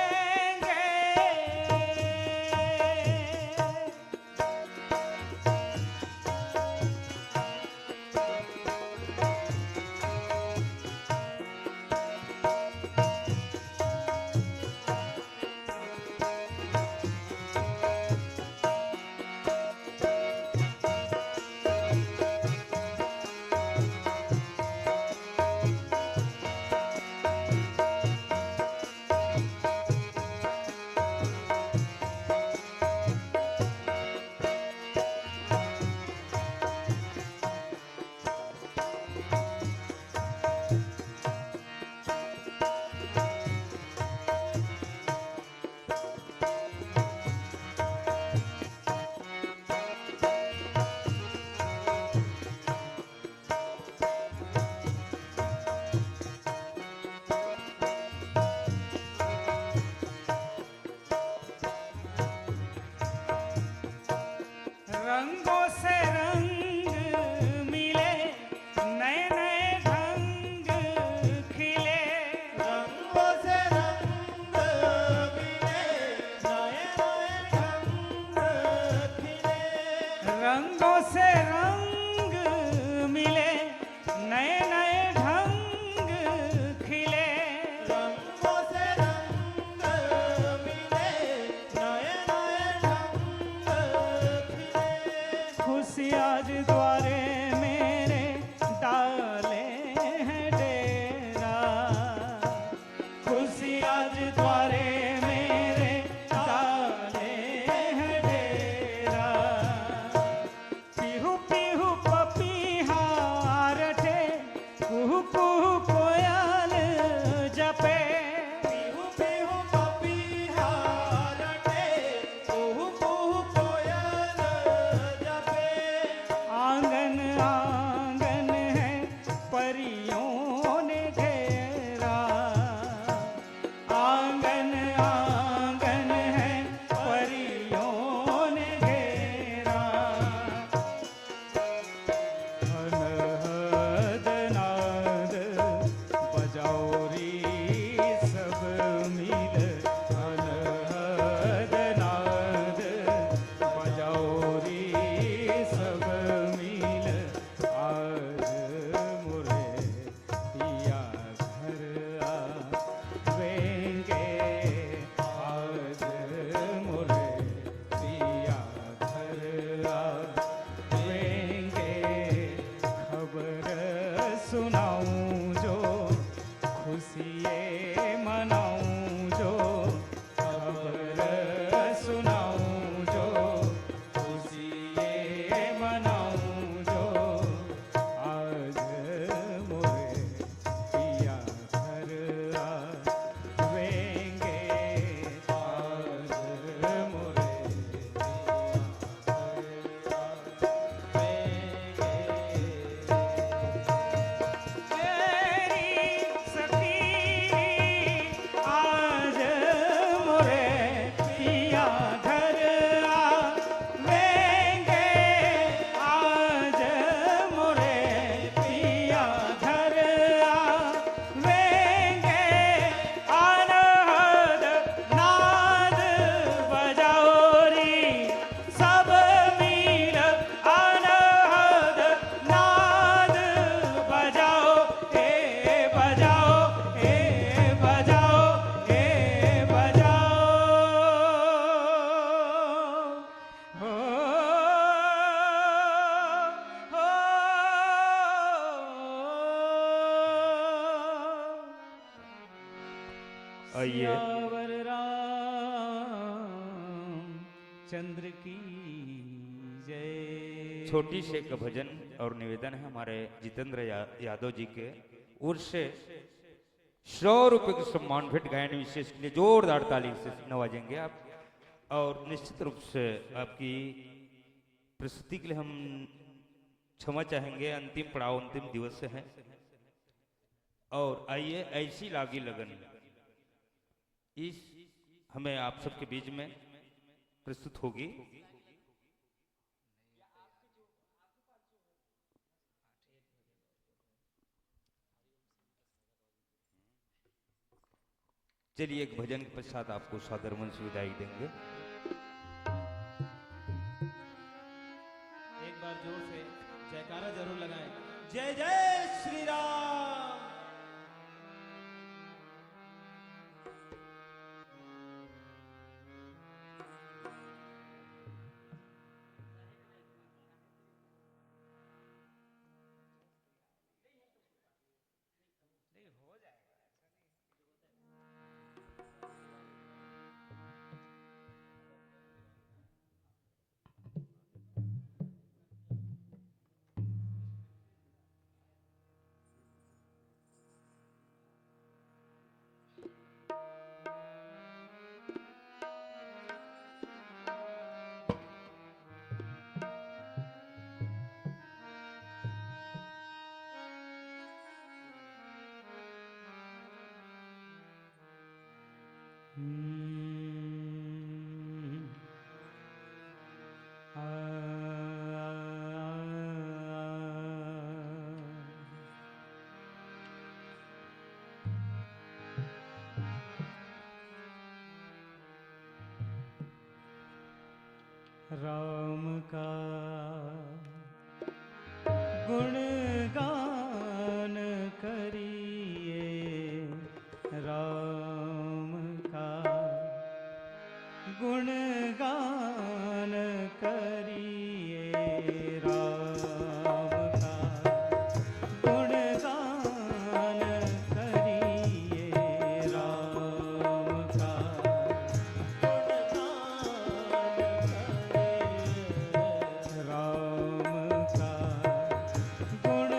रंगों से रंग मिले, नए नए ढंग खिले, रंगों से रंग मिले, नए नए ढंग खिले। रंगों से रंग मिले, नए नए ढंग खिले। रंगों से रंग मिले, नए नए ढंग खिले। खुशी आज द्वारे मेरे डाले हैं डेरा, खुशी आज द्वारे मेरे डाले हैं डेरा। पीहू पीहू पपीहा रटे, कुहू कुहू कोयल जपे। पीहू पीहू पपीहा रटे, कुहू कुहू कोयल जपे। आंगन आंगन है परियों ने घेरा, आंगन आंगन है परियों ने घेरा। अनहद नाद बजाओ री सब मिल, अनहद नाद बजाओ री सब मिल। आज मोरे पिया आइए। सियावर राम चंद्र की जय। छोटी से एक भजन और निवेदन है हमारे जितेंद्र यादव जी के ओर से 100 रुपए के सम्मान भेंट गायन विशेष के लिए जोरदार ताली से नवाजेंगे आप। और निश्चित रूप से आपकी प्रस्तुति के लिए हम क्षमा चाहेंगे, अंतिम पड़ाव अंतिम दिवस है। और आइए ऐसी लागी लगन इस हमें आप सबके बीच में प्रस्तुत होगी। चलिए एक भजन के पश्चात आपको सादर मन से विदाई देंगे। एक बार जोर से जयकारा जरूर लगाएं। जय जय श्री राम। राम का गुणगान करिए, राम का गुणगान करिए, राम का गुणगान करिए, राम का राम का गुण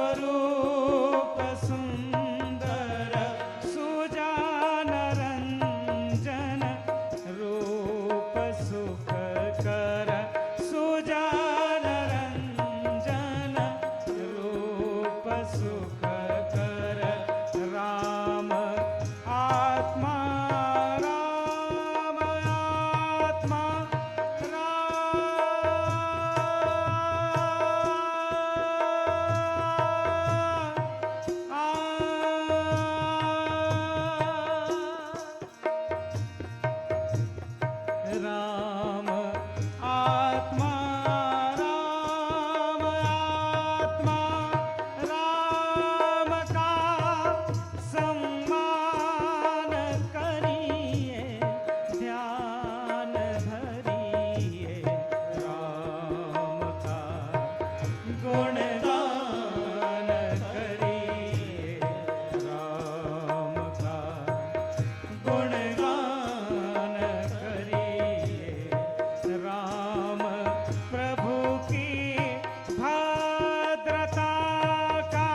स्वरूप सुंदर सुजान रंजन रूप सुख कर सुजान रंजन रूप सुख कर राम आत्मा राम आत्मा राम आत्मा राम आत्मा राम का सम्मान करिए ध्यान धरिए राम का गुणगान करिए राम का गुणगान करिए राम प्रभु की भद्रता का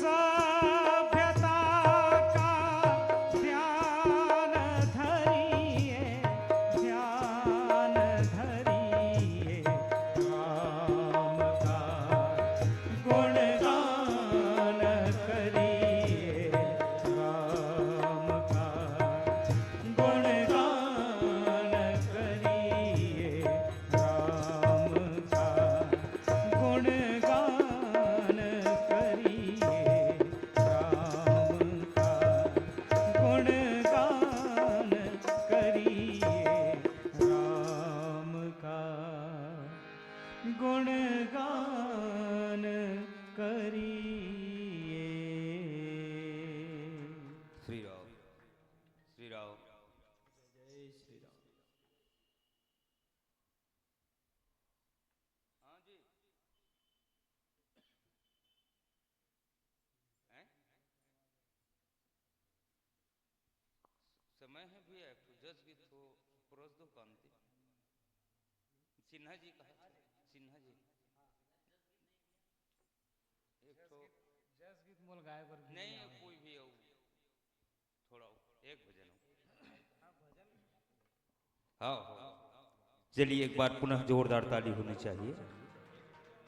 सभ्यता का ध्यान धरिए ध्यान धरिए राम का गुणगान करिए राम का गुणगान करिए राम का गुणगान करिए राम का गुणगान करिए राम का गुणगान करिए। श्री राम श्री राम। जय श्री राम। हाँ जी हैं? समय है भी एक तो जस गीत हो पुरस दो कांति सिन्हा जी कहा सिन्हा जी एक तो जस गीत मोल गाय पर नहीं कोई भी हो थोड़ा एक भजन हो हाँ चलिए एक बार पुनः जोरदार ताली होनी चाहिए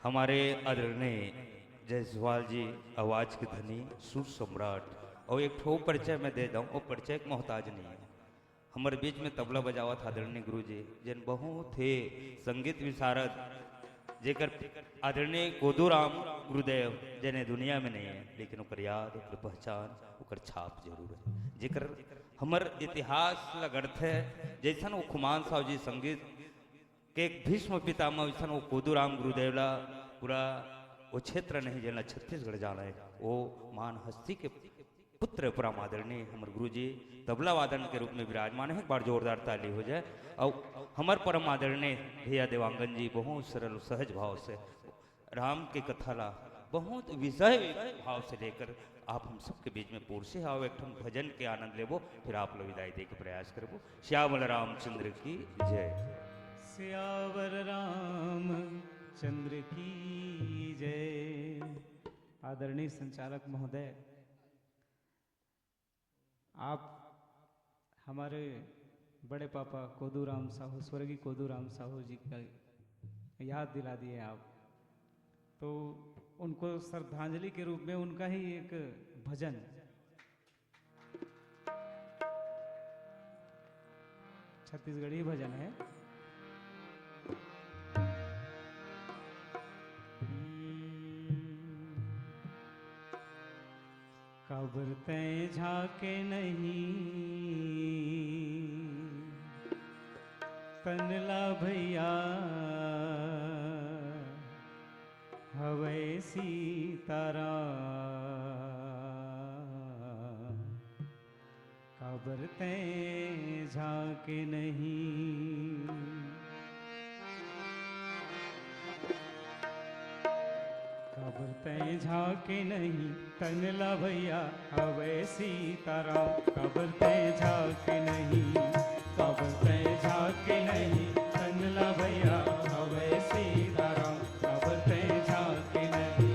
हमारे आदरणीय जायसवाल जी आवाज के धनी सुर सम्राट और एक ठो परिचय मैं दे दूं वो परिचय के मोहताज नहीं है हमारे बीच में तबला बजावत आदरणीय गुरु जी जिन बहुत थे संगीत विशारद जेकर आदरणीय गोदूराम गुरुदेव जने दुनिया में नहीं है लेकिन ओकर याद ओकर पहचान ओकर छाप जरूर है जेकर हमर इतिहास लगर्थ है जैसन वो खुमान साहब जी संगीत के एक भीष्म पितामह वैसन वो गोदूराम गुरुदेव ला पूरा वो क्षेत्र नहीं जना छत्तीसगढ़ जाना है वो मान हस्ती के पुत्र परम आदरणीय हमर गुरु जी तबला वादन के रूप में विराजमान है एक बार जोरदार ताली हो जाए और हमर परम आदरणीय भैया देवांगन जी बहुत सरल सहज भाव से राम के कथा ला बहुत विषय भाव से लेकर आप हम सबके बीच में पूर्ण से आओ एक भजन के आनंद लेबो फिर आप लोग विदाई दे के प्रयास करबो श्यामल रामचंद्र की जय सियावर राम चंद्र की जय। आदरणीय संचालक महोदय आप हमारे बड़े पापा कोदूराम साहू स्वर्गीय कोदूराम साहू जी का याद दिला दिए आप तो उनको श्रद्धांजलि के रूप में उनका ही एक भजन छत्तीसगढ़ी भजन है कब्र तय झाके नहीं तनला भैया हवे सीताराम कब्र तय झाके नहीं कब्र तय झाके नहीं तनला भैया हवे सीताराम कब्र तय झाके नहीं कब्र तय झाके नहीं तनला भैया हवे सीताराम कब्र तय झाके नहीं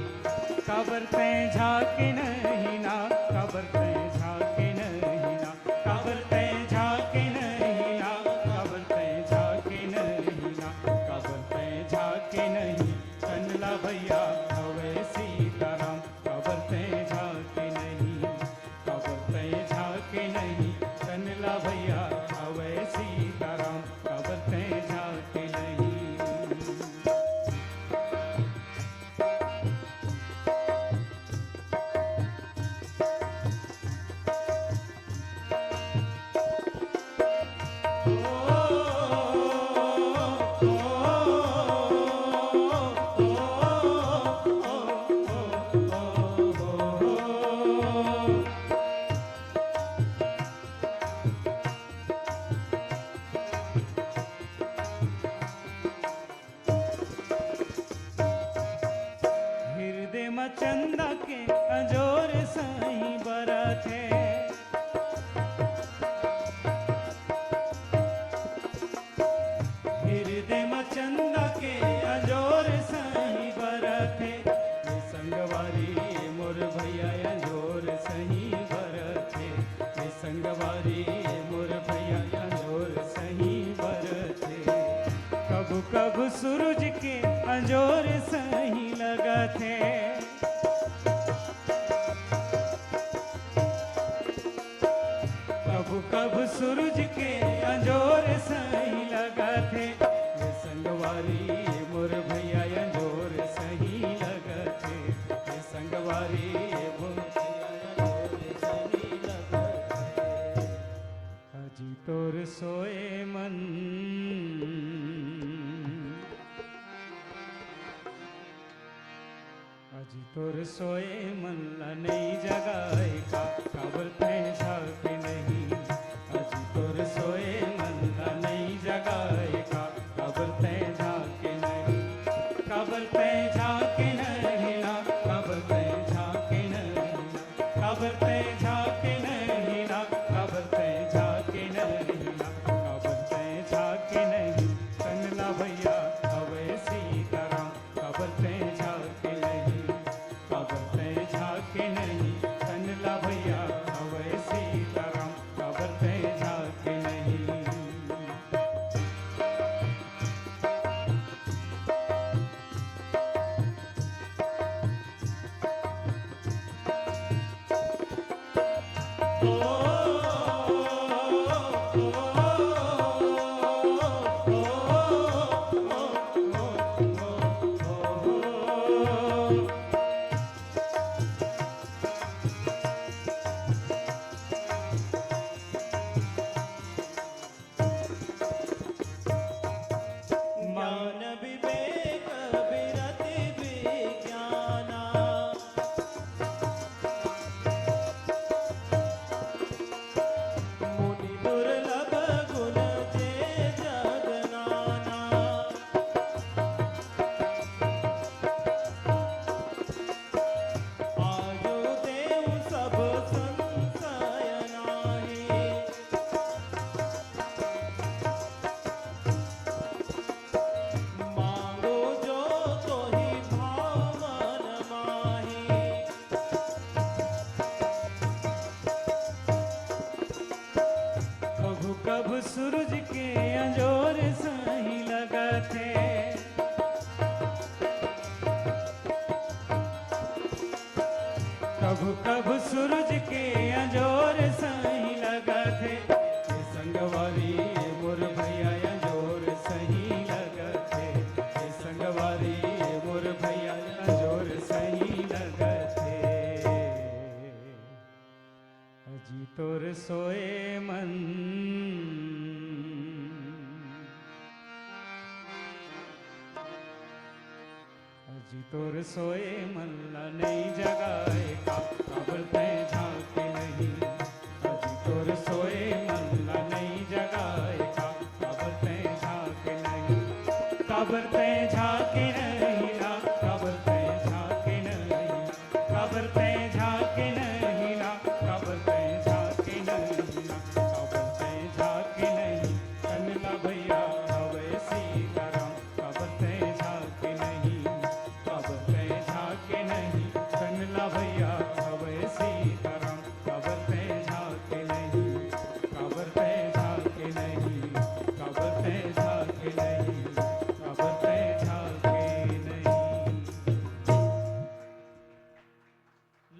कब्र काबरते झाके नहीं ना, काबरते झाके नहीं ना, काबरते झाके नहीं ना, काबरते झाके नहीं ना, काबरते झाके नहीं, कनला भैया हवे सीताराम, काबरते झाके नहीं, काबरते झाके नहीं, कनला भैया हवे सीताराम, काबरते झाके नहीं। हृदय में चंदा के अजोर सही बरथे, हृदय में चंदा के अजोर सही बरथे, ये संगवारी मोर भैया अजोर सही बरथे, ये संगवारी मोर भैया अजोर सही बरथे। कब कब सूरज के अजोर सही लगथे, कब कब सूरज के अजोर सही लगथे, ये संगवारी मोर भैया अजोर सही लगथे, ये संगवारी मोर भैया अजोर सही लगथे। अजी तोर सोए मन, अजी तोर सोए मन ला नहीं जगाए का, काबरते झाके नहीं, अजी तोर सोए मन ला नहीं जगाए का, काबरते झाके नहीं, काबरते झाके नहीं ना, काबरते झाके नहीं ना, काबरते झाके नहीं ना, काबरते झाके नहीं ना, काबरते झाके नहीं, कनला भैया हवे सीताराम, काबरते झाके नहीं, काबरते झाके नहीं, कनला भैया हवे सीताराम, काबरते झाके नहीं। ज्ञान विवेक विरति विज्ञाना, मुनि दुर्लभ गुण जे जगनाना, आजो देव सब संशय नाही, मांगो जो तो ही भाव मन माही, कभू कभू सूरज के अजोर सही लगथे, कभू कभू सूरज के अजोर सही लगथे, ये संगवारी मोर भैया अजोर सही लगथे, ये संगवारी मोर भैया अजोर सही लगथे। अजी तोर सोए मन, अजी तोर सोए मन ला नहीं जगाए का, काबरते झाके नहीं, अजी तोर सोए मन ला नहीं जगाए का, काबरते झाके नहीं, काबरते झाके नहीं ना, काबरते झाके नहीं, काबरते झाके नहीं ना, काबरते झाके नहीं ना, काबरते झाके नहीं, कनला भैया हवे सीताराम, काबरते झाके नहीं, काबरते झाके नहीं, कनला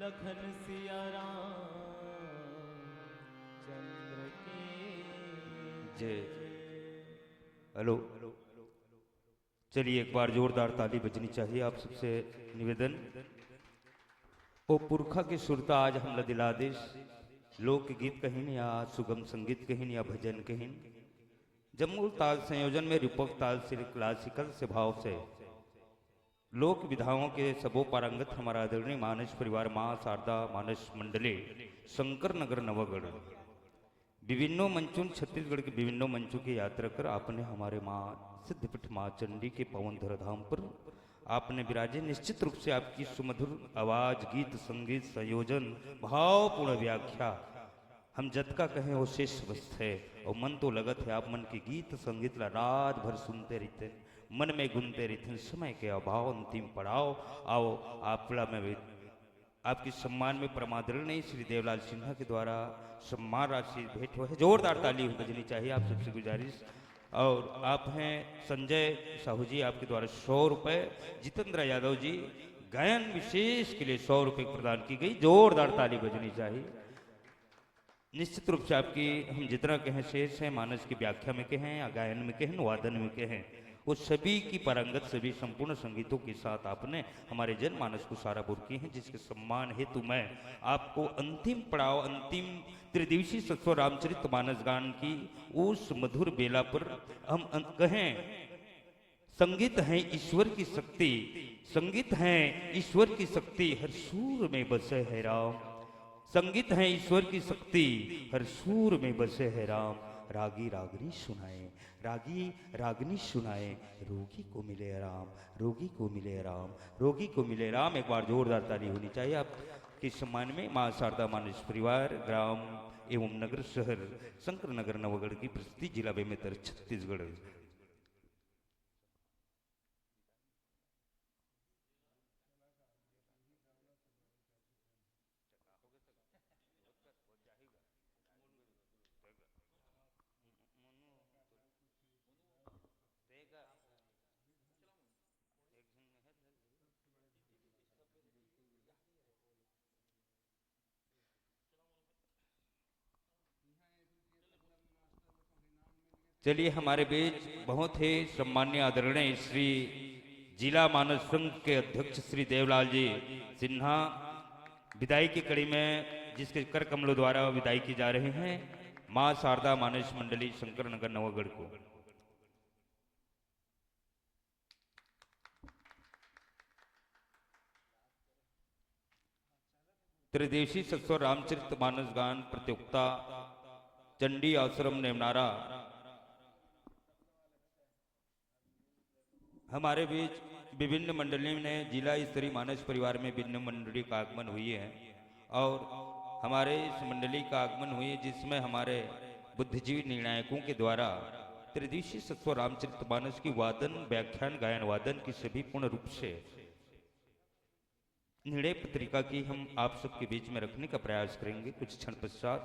लखन सिया राम चंद्र के जय। हेलो, चलिए एक बार जोरदार ताली बजनी चाहिए आप सबसे निवेदन। ओ पुरखा के सुरता आज हम दिलादेश, लोकगीत कहिन या सुगम संगीत कहिन या भजन कहिन, जम्मूल ताल संयोजन में रूपक ताल से क्लासिकल से भाव से लोक विधाओं के सबो पारंगत हमारा आदरणीय मानस परिवार माँ शारदा मानस मंडली शंकर नगर नवगढ़ विभिन्नों मंचों छत्तीसगढ़ के विभिन्नों मंचों की यात्रा कर आपने हमारे माँ सिद्धपीठ माँ चंडी के पवन धराधाम पर आपने विराजे। निश्चित रूप से आपकी सुमधुर आवाज, गीत, संगीत, संयोजन, भावपूर्ण व्याख्या हम जत का कहें वो शेष वस्त है। और मन तो लगत है आप मन के गीत संगीत ला रात भर सुनते रहते, मन में गुनते रहते। समय के अभाव अंतिम पड़ाव आओ आपला में आपके सम्मान में परमादरणीय श्री देवलाल सिन्हा के द्वारा सम्मान राशि भेंट हुआ है। जोरदार ताली बजनी चाहिए आप सबसे गुजारिश। और आप हैं संजय साहू जी, आपके द्वारा 100 रुपए। जितेंद्र यादव जी गायन विशेष के लिए 100 रुपए प्रदान की गई। जोरदार ताली बजनी चाहिए। निश्चित रूप से आपकी हम जितना कहें शेष है, मानस की व्याख्या में कहें या गायन में कहें, वादन में कहें, वो सभी की पारंगत सभी संपूर्ण संगीतों के साथ आपने हमारे जनमानस को सारापुर की हैं, जिसके सम्मान हेतु मैं आपको अंतिम पड़ाव, अंतिम त्रिदिवसीय सत्व रामचरित मानस गान की उस मधुर बेला पर हम कहें, संगीत है ईश्वर की शक्ति, संगीत है ईश्वर की शक्ति, हर सूर में बसे है राम। संगीत है ईश्वर की शक्ति, हर सूर में बसे है राम। रागी रागनी सुनाए, रागी रागनी सुनाए, रोगी को मिले राम, रोगी को मिले राम, रोगी को मिले राम। एक बार जोरदार ताली होनी चाहिए आपके सम्मान में। माँ शारदा मानस परिवार, ग्राम एवं नगर शहर शंकर नगर नवगढ़ की प्रसिद्धि, जिला बेमेतर छत्तीसगढ़। चलिए हमारे बीच बहुत ही सम्मान्य आदरणीय श्री जिला मानस संघ के अध्यक्ष श्री देवलाल जी सिन्हा विदाई की कड़ी में, जिसके कर कमलों द्वारा विदाई की जा रहे हैं मां शारदा मानस मंडली शंकर नगर नवगढ़ को। त्रिदेशी सत्सव रामचरित मानस गान प्रतियोगिता चंडी आश्रम नेमनारा। हमारे बीच विभिन्न मंडलियों ने जिला स्तरीय मानस परिवार में विभिन्न मंडली का आगमन हुई है और हमारे इस मंडली का आगमन हुई है, जिसमें हमारे बुद्धिजीवी निर्णायकों के द्वारा त्रिदिवसीय सत्व रामचरित मानस की वादन, व्याख्यान, गायन, वादन की सभी पूर्ण रूप से निर्णय पत्रिका की हम आप सबके बीच में रखने का प्रयास करेंगे कुछ क्षण पश्चात।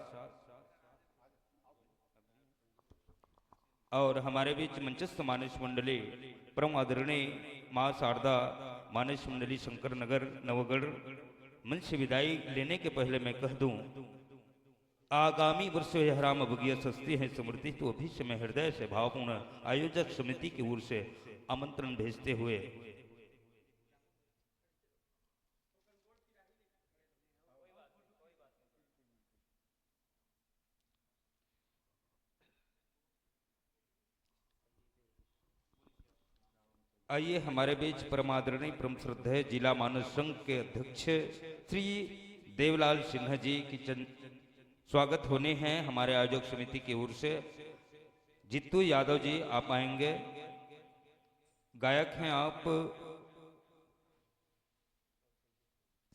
और हमारे बीच मंचस्थ मानस मंडली परम आदरणीय मां शारदा मानस मंडली शंकर नगर नवगढ़ मंच से विदाई लेने के पहले मैं कह दूं, आगामी वर्ष यह राम अवज्ञा सस्ती है समृद्धि, तो अभी से मैं हृदय से भावपूर्ण आयोजक समिति की ओर से आमंत्रण भेजते हुए आइए हमारे बीच परमादरणीय परम श्रद्धेय जिला मानस संघ के अध्यक्ष श्री देवलाल सिन्हा जी की स्वागत होने हैं हमारे आयोजक समिति की ओर से। जित्तू यादव जी आप आएंगे, गायक हैं आप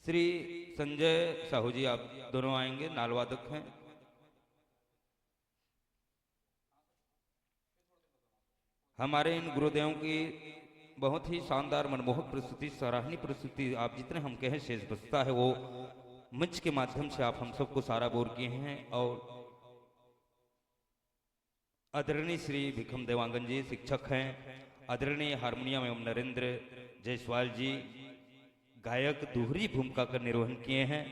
श्री संजय साहू जी आप दोनों आएंगे, नालवादक हैं। हमारे इन गुरुदेवों की बहुत ही शानदार मनमोहक प्रस्तुति, सराहनीय प्रस्तुति, आप जितने हम कहें शेष बचता है वो मंच के माध्यम से आप हम सबको सारा बोर किए हैं। और आदरणीय श्री भिखम देवांगन जी शिक्षक हैं, आदरणीय हारमोनियम एवं नरेंद्र जायसवाल जी गायक दोहरी भूमिका का निर्वहन किए हैं।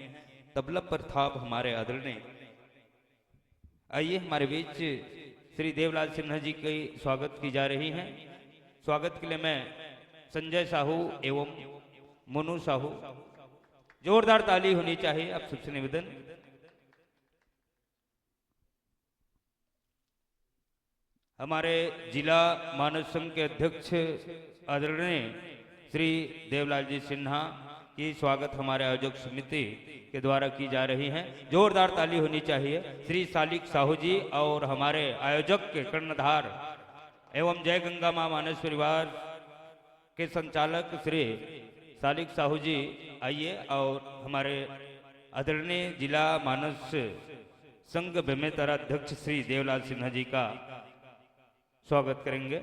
तबला पर थाप हमारे आदरणीय। आइए हमारे बीच श्री देवलाल सिन्हा जी के स्वागत की जा रही हैं। स्वागत के लिए मैं संजय साहू एवं मोनू साहू, जोरदार ताली होनी चाहिए आप सबसे निवेदन। हमारे जिला मानव संघ के अध्यक्ष आदरणीय श्री देवलाल जी सिन्हा की स्वागत हमारे आयोजक समिति के द्वारा की जा रही है। जोरदार ताली होनी चाहिए। श्री सालिक साहू जी और हमारे आयोजक के कर्णधार एवं जय गंगा मां मानस परिवार के संचालक श्री सालिक साहू जी आइए और हमारे आदरणीय जिला मानस संघ बेमेतरा अध्यक्ष श्री देवलाल सिन्हा जी का स्वागत करेंगे।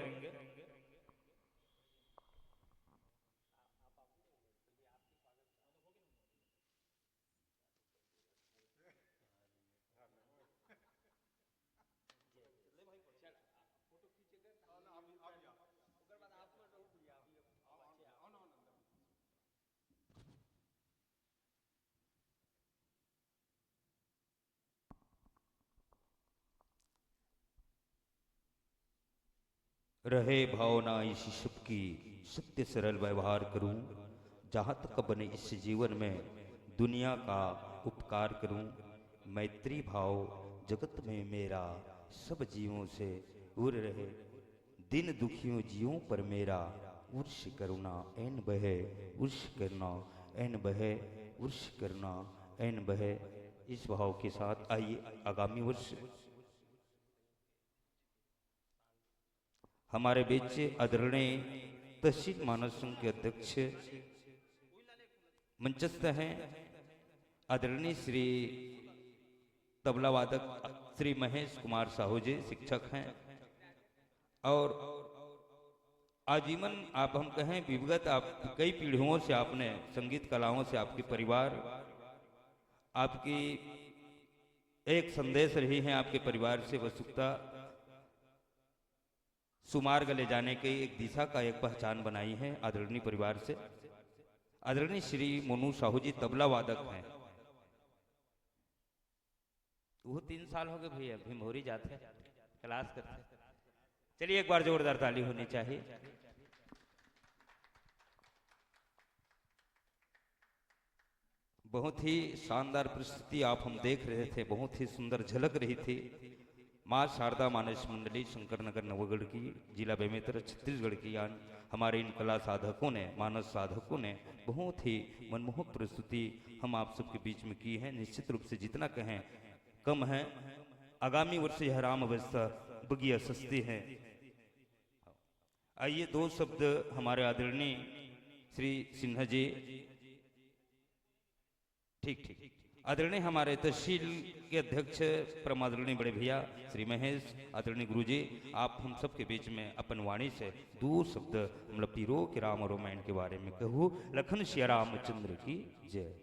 रहे भावना इस सबकी, सत्य सरल व्यवहार करूं, जहां तक बने इस जीवन में दुनिया का उपकार करूं। मैत्री भाव जगत में मेरा, सब जीवों से उर रहे, दिन दुखियों जीवों पर मेरा, उर्ष करुणा ऐन बहे, उर्ष करना ऐन बहे, उर्ष करना ऐन बहे। इस भाव के साथ आइए आगामी वर्ष हमारे बीच आदरणीय तहसील मानव संघ के अध्यक्ष मंचस्थ हैं आदरणीय श्री तबला वादक श्री महेश कुमार साहू जी, शिक्षक हैं। और आजीवन आप हम कहें विगत आप कई पीढ़ियों से आपने संगीत कलाओं से आपके परिवार, आपकी एक संदेश रही है आपके परिवार से वसुकता सुमार्ग ले जाने की एक दिशा का एक पहचान बनाई है आदरणीय परिवार से। आदरणीय श्री मोनू साहू जी तबला वादक हैं। वो 3 साल हो गए भैया, भीमभोरी जाते क्लास करते। चलिए एक बार जोरदार ताली होनी चाहिए। बहुत ही शानदार परिस्थिति आप हम देख रहे थे, बहुत ही सुंदर झलक रही थी माँ शारदा मानस मंडली शंकर नगर नवगढ़ की, जिला बेमेतरा छत्तीसगढ़ की हमारे इन कला साधकों ने, मानस साधकों ने बहुत ही मनमोहक प्रस्तुति हम आप सबके बीच में की है। निश्चित रूप से जितना कहें कम है। आगामी वर्ष यह राम अवस्था बगिया सस्ती है। आइए 2 शब्द हमारे आदरणीय श्री सिन्हा जी, ठीक ठीक आदरणीय हमारे तहसील के अध्यक्ष परम आदरणीय बड़े भैया श्री महेश, आदरणीय गुरुजी, आप हम सब के बीच में अपन वाणी से 2 शब्द मतलब पीरो के राम और रामायण के बारे में कहूँ। लखन सिया रामचंद्र की जय।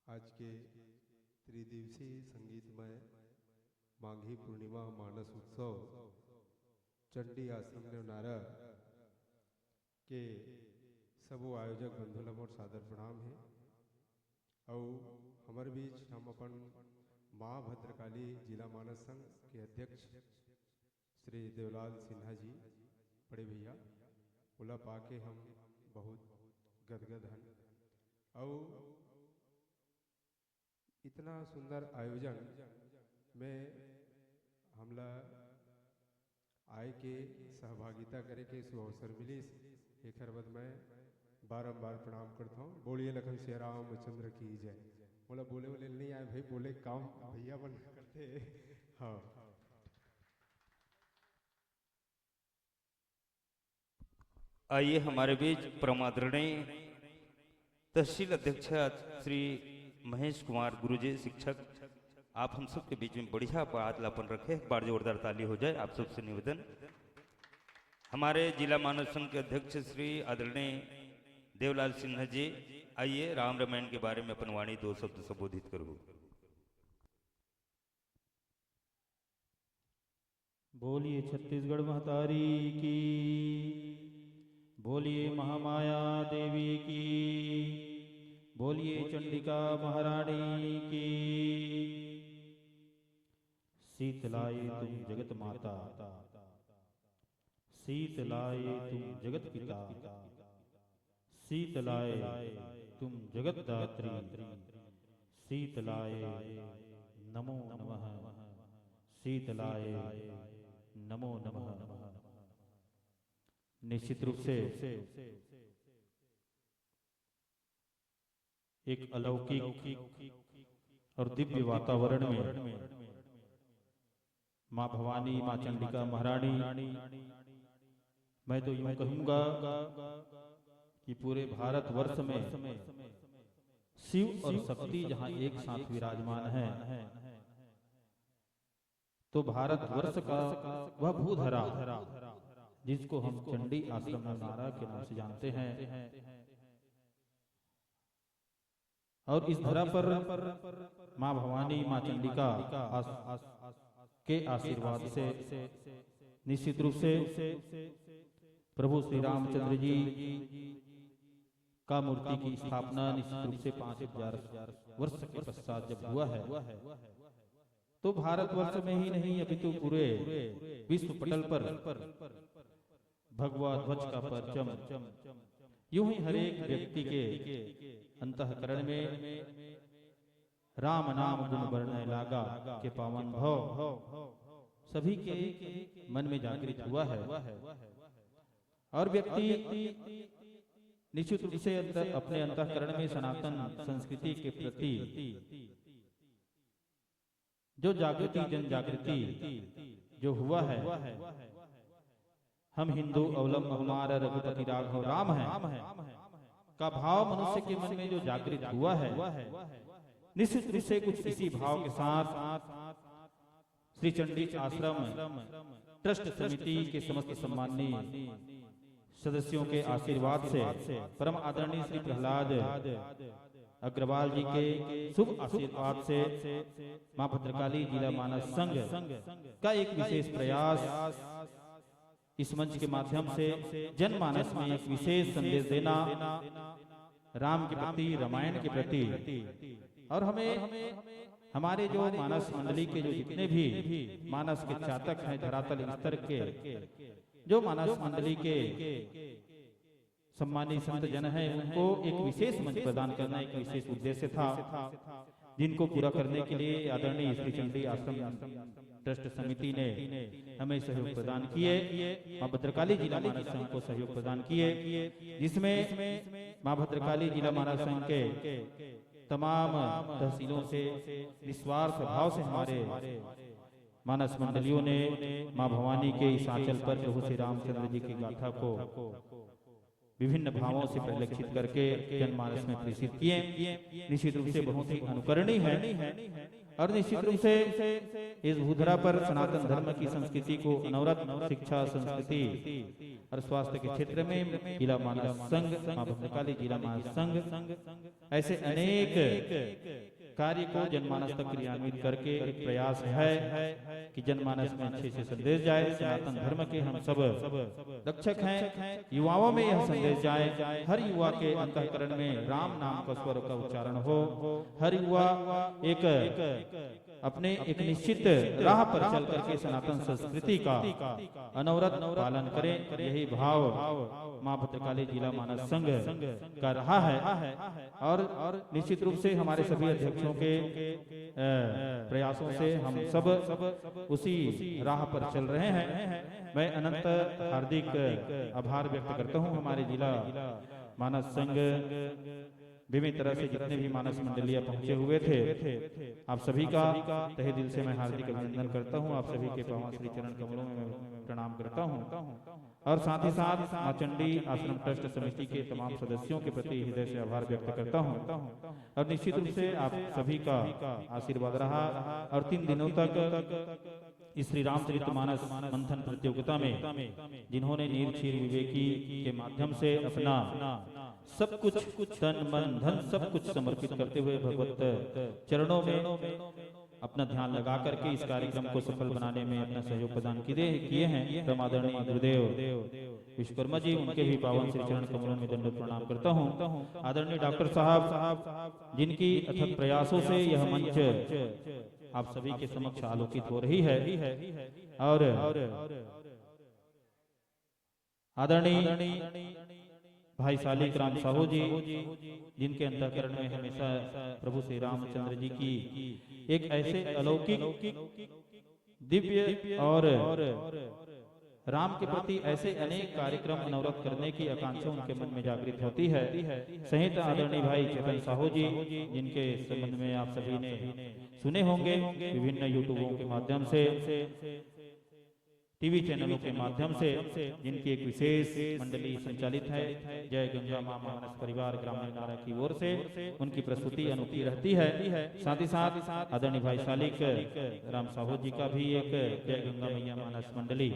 आज के त्रिदिवसीय संगीतमय माघी पूर्णिमा मानस उत्सव चंडी आश्रम नेवनारा के सबो आयोजक बंधु मोर सादर प्रणाम है। और हमारे बीच हम अपन माँ भद्रकाली जिला मानस संघ के अध्यक्ष श्री देवलाल सिन्हा जी बड़े भैया बोला पाके हम बहुत गदगद हैं। और इतना सुंदर आयोजन में हमला आय के सहभागिता करे के अवसर मिली। एक बद मैं बारंबार प्रणाम करता हूँ। बोलिए लखन सिया रामचंद्र की जय। बोला बोले बोले नहीं आए भाई, बोले काम भैया बन करते। हाँ आइए हमारे बीच परमादरणीय तहसील अध्यक्ष श्री महेश कुमार गुरुजी, शिक्षक आप हम सबके बीच में बढ़िया पातलापन रखें, एक बार जोरदार ताली हो जाए आप सबसे निवेदन। हमारे जिला मानव संघ के अध्यक्ष श्री आदरणीय देवलाल सिन्हा जी, आइए राम रामायण के बारे में अपन वाणी 2 शब्द संबोधित करो। बोलिए छत्तीसगढ़ महतारी की, बोलिए महामाया देवी की, बोलिए चंडिका महारानी की। शीतलाए तुम जगत माता, शीतलाए तुम जगत पिता, शीतलाए तुम जगत दात्री, शीतलाए नमो नमः, शीतलाए नमो नमः। निश्चित रूप से एक अलौकिक और दिव्य वातावरण में माँ भवानी, माँ चंडिका महारानी, मैं तो यूं कहूंगा कि पूरे भारतवर्ष में शिव और शक्ति जहां एक साथ विराजमान है, तो भारतवर्ष का वह भूधरा जिसको हम चंडी आश्रम नारा के नाम से जानते हैं, और इस धरा पर माँ भवानी, माँ चंडिका के आशीर्वाद से निश्चित रूप से प्रभु श्री रामचंद्र जी का मूर्ति की स्थापना निश्चित रूप से 5000 वर्ष के पश्चात जब हुआ है, तो भारतवर्ष में ही नहीं अपितु पूरे विश्व पटल पर भगवा ध्वज का परचम यूं ही हर एक व्यक्ति के अंतःकरण में राम नाम गुण वर्णय लागा के पावन भाव सभी के मन में जागृत हुआ है, और व्यक्ति निश्चित रूप से अपने अंतःकरण में सनातन संस्कृति के प्रति जो जागृति, जन जागृति जो हुआ है, हम हिंदू अवलंब हमारा रघुपति राघव राम है का भाव मनुष्य के मन में जो जागृत हुआ है, निश्चित रूप से कुछ इसी भाव के साथ श्री चंडी आश्रम ट्रस्ट समिति के समस्त सम्माननीय सदस्यों के आशीर्वाद से, परम आदरणीय श्री प्रहलाद अग्रवाल जी के शुभ आशीर्वाद से मां भद्रकाली जिला मानव संघ का एक विशेष प्रयास इस मंच के माध्यम से जनमानस में एक विशेष संदेश देना राम के प्रति, रामायण के प्रति, और हमें हमारे जो मानस मंडली के जो जितने भी मानस के चातक हैं, धरातल स्तर के जो मानस मंडली के सम्मानित संत जन हैं, उनको एक विशेष मंच प्रदान करना एक विशेष उद्देश्य था, जिनको पूरा करने के लिए आदरणीय श्री चंडी आश्रम ट्रस्ट समिति ने हमें सहयोग प्रदान किए, मां भद्रकाली जिला मानव संघ को सहयोग प्रदान किए, जिसमें मां भद्रकाली जिला मानव संघ के तमाम तहसीलों से निस्वार्थ भाव से हमारे मानस मंडलियों ने मां भवानी के इस आंचल पर प्रभु श्री रामचंद्र जी की गाथा को विभिन्न भावों से परिलक्षित करके जनमानस में प्रेषित किए। निश्चित रूप से बहुत ही अनुकरणीय है, और निश्चित रूप से इस भूधरा पर सनातन धर्म की संस्कृति को अनवरत शिक्षा, संस्कृति और स्वास्थ्य के क्षेत्र में जिला मानव संघ, मां भद्रकाली जिला मानव संघ ऐसे अनेक कार्य को जनमानस तक क्रियान्वित करके एक प्रयास है कि जनमानस में अच्छे से संदेश जाए। सनातन धर्म के हम सब रक्षक हैं, युवाओं में यह संदेश जाए, हर युवा के अंतःकरण में राम नाम का स्वर का उच्चारण हो, हर युवा एक अपने एक निश्चित राह पर चल करके सनातन संस्कृति का अनवरत पालन करें। यही भाव मां भद्रकाली जिला मानव संघ का रहा है, और निश्चित रूप से हमारे सभी अध्यक्षों के प्रयासों से हम सब उसी राह पर चल रहे हैं। मैं अनंत हार्दिक आभार व्यक्त करता हूं हमारे जिला मानव संघ विभिन्न तरह से जितने भी मानस मंडलियां पहुंचे हुए थे, आप सभी का तहे दिल से मैं हार्दिक अभिनंदन करता हूं। आप सभी के पावन श्री चरण कमलों में मैं प्रणाम करता हूं। और साथ ही साथ मां चंडी आश्रम ट्रस्ट समिति के तमाम सदस्यों के प्रति हृदय से आभार व्यक्त करता हूं। और निश्चित रूप से आप सभी का आशीर्वाद रहा और 3 दिनों तक इस श्री रामचरितमानस मंथन प्रतियोगिता में जिन्होंने नीर क्षीर विवेकी के माध्यम से अपना सब कुछ तन मन धन सब कुछ समर्पित करते हुए भगवत चरणों में अपना ध्यान लगा करके इस कार्यक्रम को सफल बनाने में अपना सहयोग प्रदान किए हैं। आदरणीय गुरुदेव विश्वकर्मा जी, उनके भी पावन श्री चरण कमलों में दंडवत प्रणाम करता हूँ। आदरणीय डॉक्टर साहब जिनकी अथक प्रयासों से यह मंच आप सभी के समक्ष आलोकित हो रही है और आदरणीय भाई सालिक राम साहू जी जिनके अंतःकरण में हमेशा प्रभु श्री रामचंद्र जी की एक ऐसे अलौकिक दिव्य और राम के प्रति ऐसे अनेक कार्यक्रम अनवरत करने की आकांक्षा उनके मन में जागृत होती है। सहित आदरणीय भाई चेतन साहू जी जिनके संबंध में आप सभी ने सुने होंगे विभिन्न यूट्यूबों के माध्यम से, टीवी चैनलों के माध्यम से, जिनकी एक विशेष मंडली संचालित है जय गंगा मां मानस परिवार ग्रामीण नारा की ओर से। उनकी प्रस्तुति अनूठी रहती है। साथ ही साथ आदरणीय भाई सालिक राम साहू जी का भी एक जय गंगा मैया मानस मंडली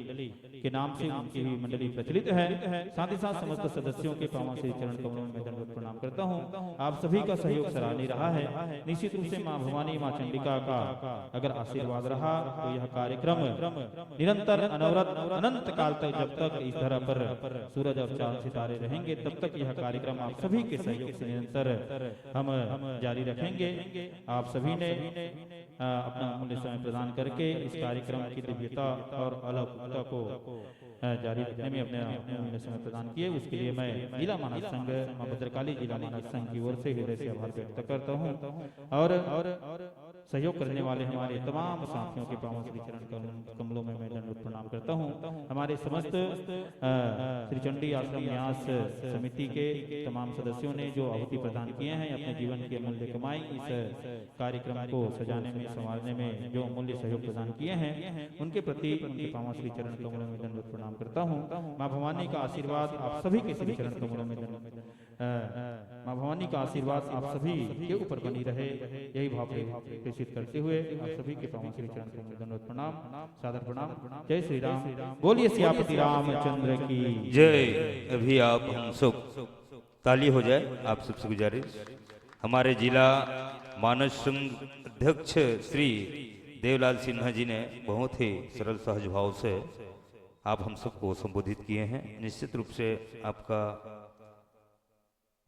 के नाम से उनकी भी मंडली प्रचलित है। साथ ही साथ समस्त सदस्यों के पावन श्री चरण कमलों में दंडवत प्रणाम करता हूँ। आप सभी का सहयोग सराहनीय रहा है। निश्चित रूप से माँ भवानी माँ चंडिका का अगर आशीर्वाद रहा तो यह कार्यक्रम निरंतर अनवरत अनंत काल तक, जब तक इस धरा पर सूरज और चांद सितारे रहेंगे तब तक यह कार्यक्रम आप सभी के सहयोग से निरंतर हम जारी रखेंगे। आप सभी ने अपना अमूल्य समय प्रदान करके इस कार्यक्रम की दिव्यता और अलौकिकता को जारी रखने में अपने अमूल्य समय प्रदान किए। उसके लिए मैं जिला मानस संघ मां भद्रकाली जिला मानस संघ की ओर से हृदय से आभार व्यक्त करता हूँ और सहयोग करने वाले हमारे तमाम साथियों के पावन श्री चरण कमलों में मैं दंडवत प्रणाम करता हूँ। हमारे समस्त श्री चंडी आश्रम न्यास समिति के तमाम सदस्यों ने जो आहुति प्रदान किए हैं, अपने जीवन की अमूल्य कमाई इस कार्यक्रम को सजाने में संवारने में जो अमूल्य सहयोग प्रदान किए हैं, उनके प्रति उनके पावन श्री चरण कमलों में दंडवत प्रणाम करता हूँ। माँ भवानी का आशीर्वाद आप सभी के श्री चरण कमलों में माँ भवानी का आशीर्वाद आप सभी के ऊपर बनी रहे, यही भाव प्रेषित करते हुए आप सभी के पावन श्री चरण कमलों में दंडवत प्रणाम, सादर प्रणाम। जय श्री राम, बोलिए सियापति रामचंद्र की जय। अभी आप हम सब ताली हो जाए, आप सबसे गुजारिश। हमारे जिला मानस संघ अध्यक्ष श्री देवलाल सिन्हा जी ने बहुत ही सरल सहज भाव से आप हम सबको संबोधित किए हैं। निश्चित रूप से आपका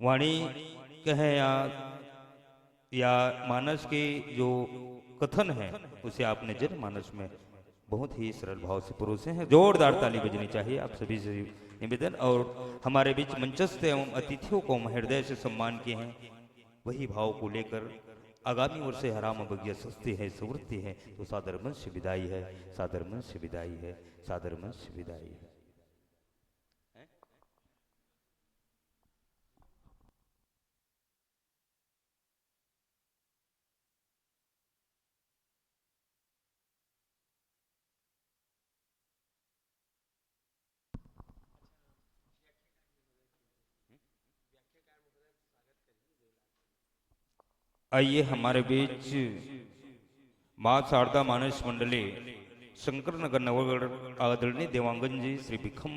वाणी कहे या मानस के जो कथन है उसे आपने जनमानस में बहुत ही सरल भाव से परोसे हैं। जोरदार ताली बजनी चाहिए आप सभी से निवेदन। और हमारे बीच मंचस्थ एवं अतिथियों को हृदय से सम्मान किए हैं, वही भाव को लेकर आगामी वर्ष से हराम अवज्ञा सस्ती है सुवृत्ति है तो सादर मन से विदाई है, सादर मन से विदाई है, सादर मन से विदाई है। आइए हमारे बीच मां शारदा मानस मंडली शंकर नगर नवगढ़ आदरणीय देवांगन जी श्री भिखम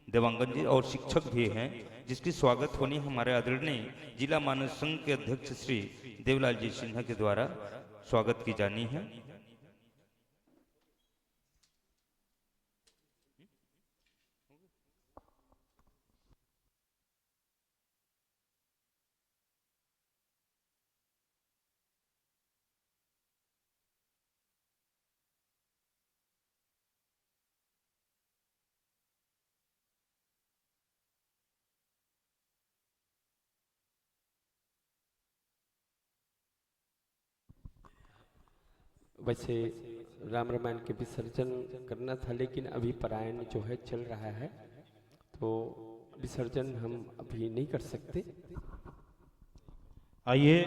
देवांगन जी और शिक्षक भी हैं, जिसकी स्वागत होनी हमारे आदरणीय जिला मानस संघ के अध्यक्ष श्री देवलाल जी सिन्हा के द्वारा स्वागत की जानी है। वैसे राम रामायण के विसर्जन करना था, लेकिन अभी परायण जो है चल रहा है तो विसर्जन हम अभी नहीं कर सकते। आइए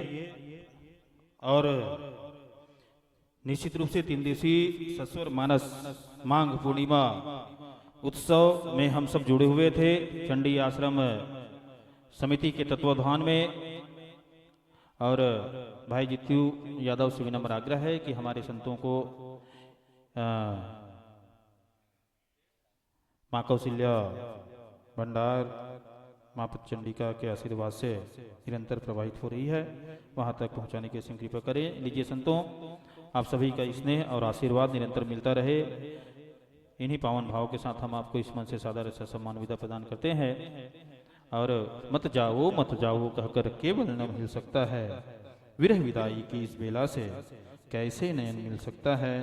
और निश्चित रूप से 3 दिवसीय सस्वर मानस मांग पूर्णिमा उत्सव में हम सब जुड़े हुए थे। चंडी आश्रम समिति के तत्वाधान में, और भाई जित्यू यादव से विनम्र आग्रह है कि हमारे संतों को माँ कौशल्या भंडार माँ चंडिका के आशीर्वाद से निरंतर प्रवाहित हो रही है, वहां तक पहुंचाने की कृपा करें। लीजिए संतों, आप सभी का स्नेह और आशीर्वाद निरंतर मिलता रहे। इन्हीं पावन भाव के साथ हम आपको इस मन से सादर सम्मान विदा प्रदान करते हैं। और मत जाओ कहकर केवल न मिल सकता है, विरह विदाई की इस बेला से कैसे नयन मिल सकता है।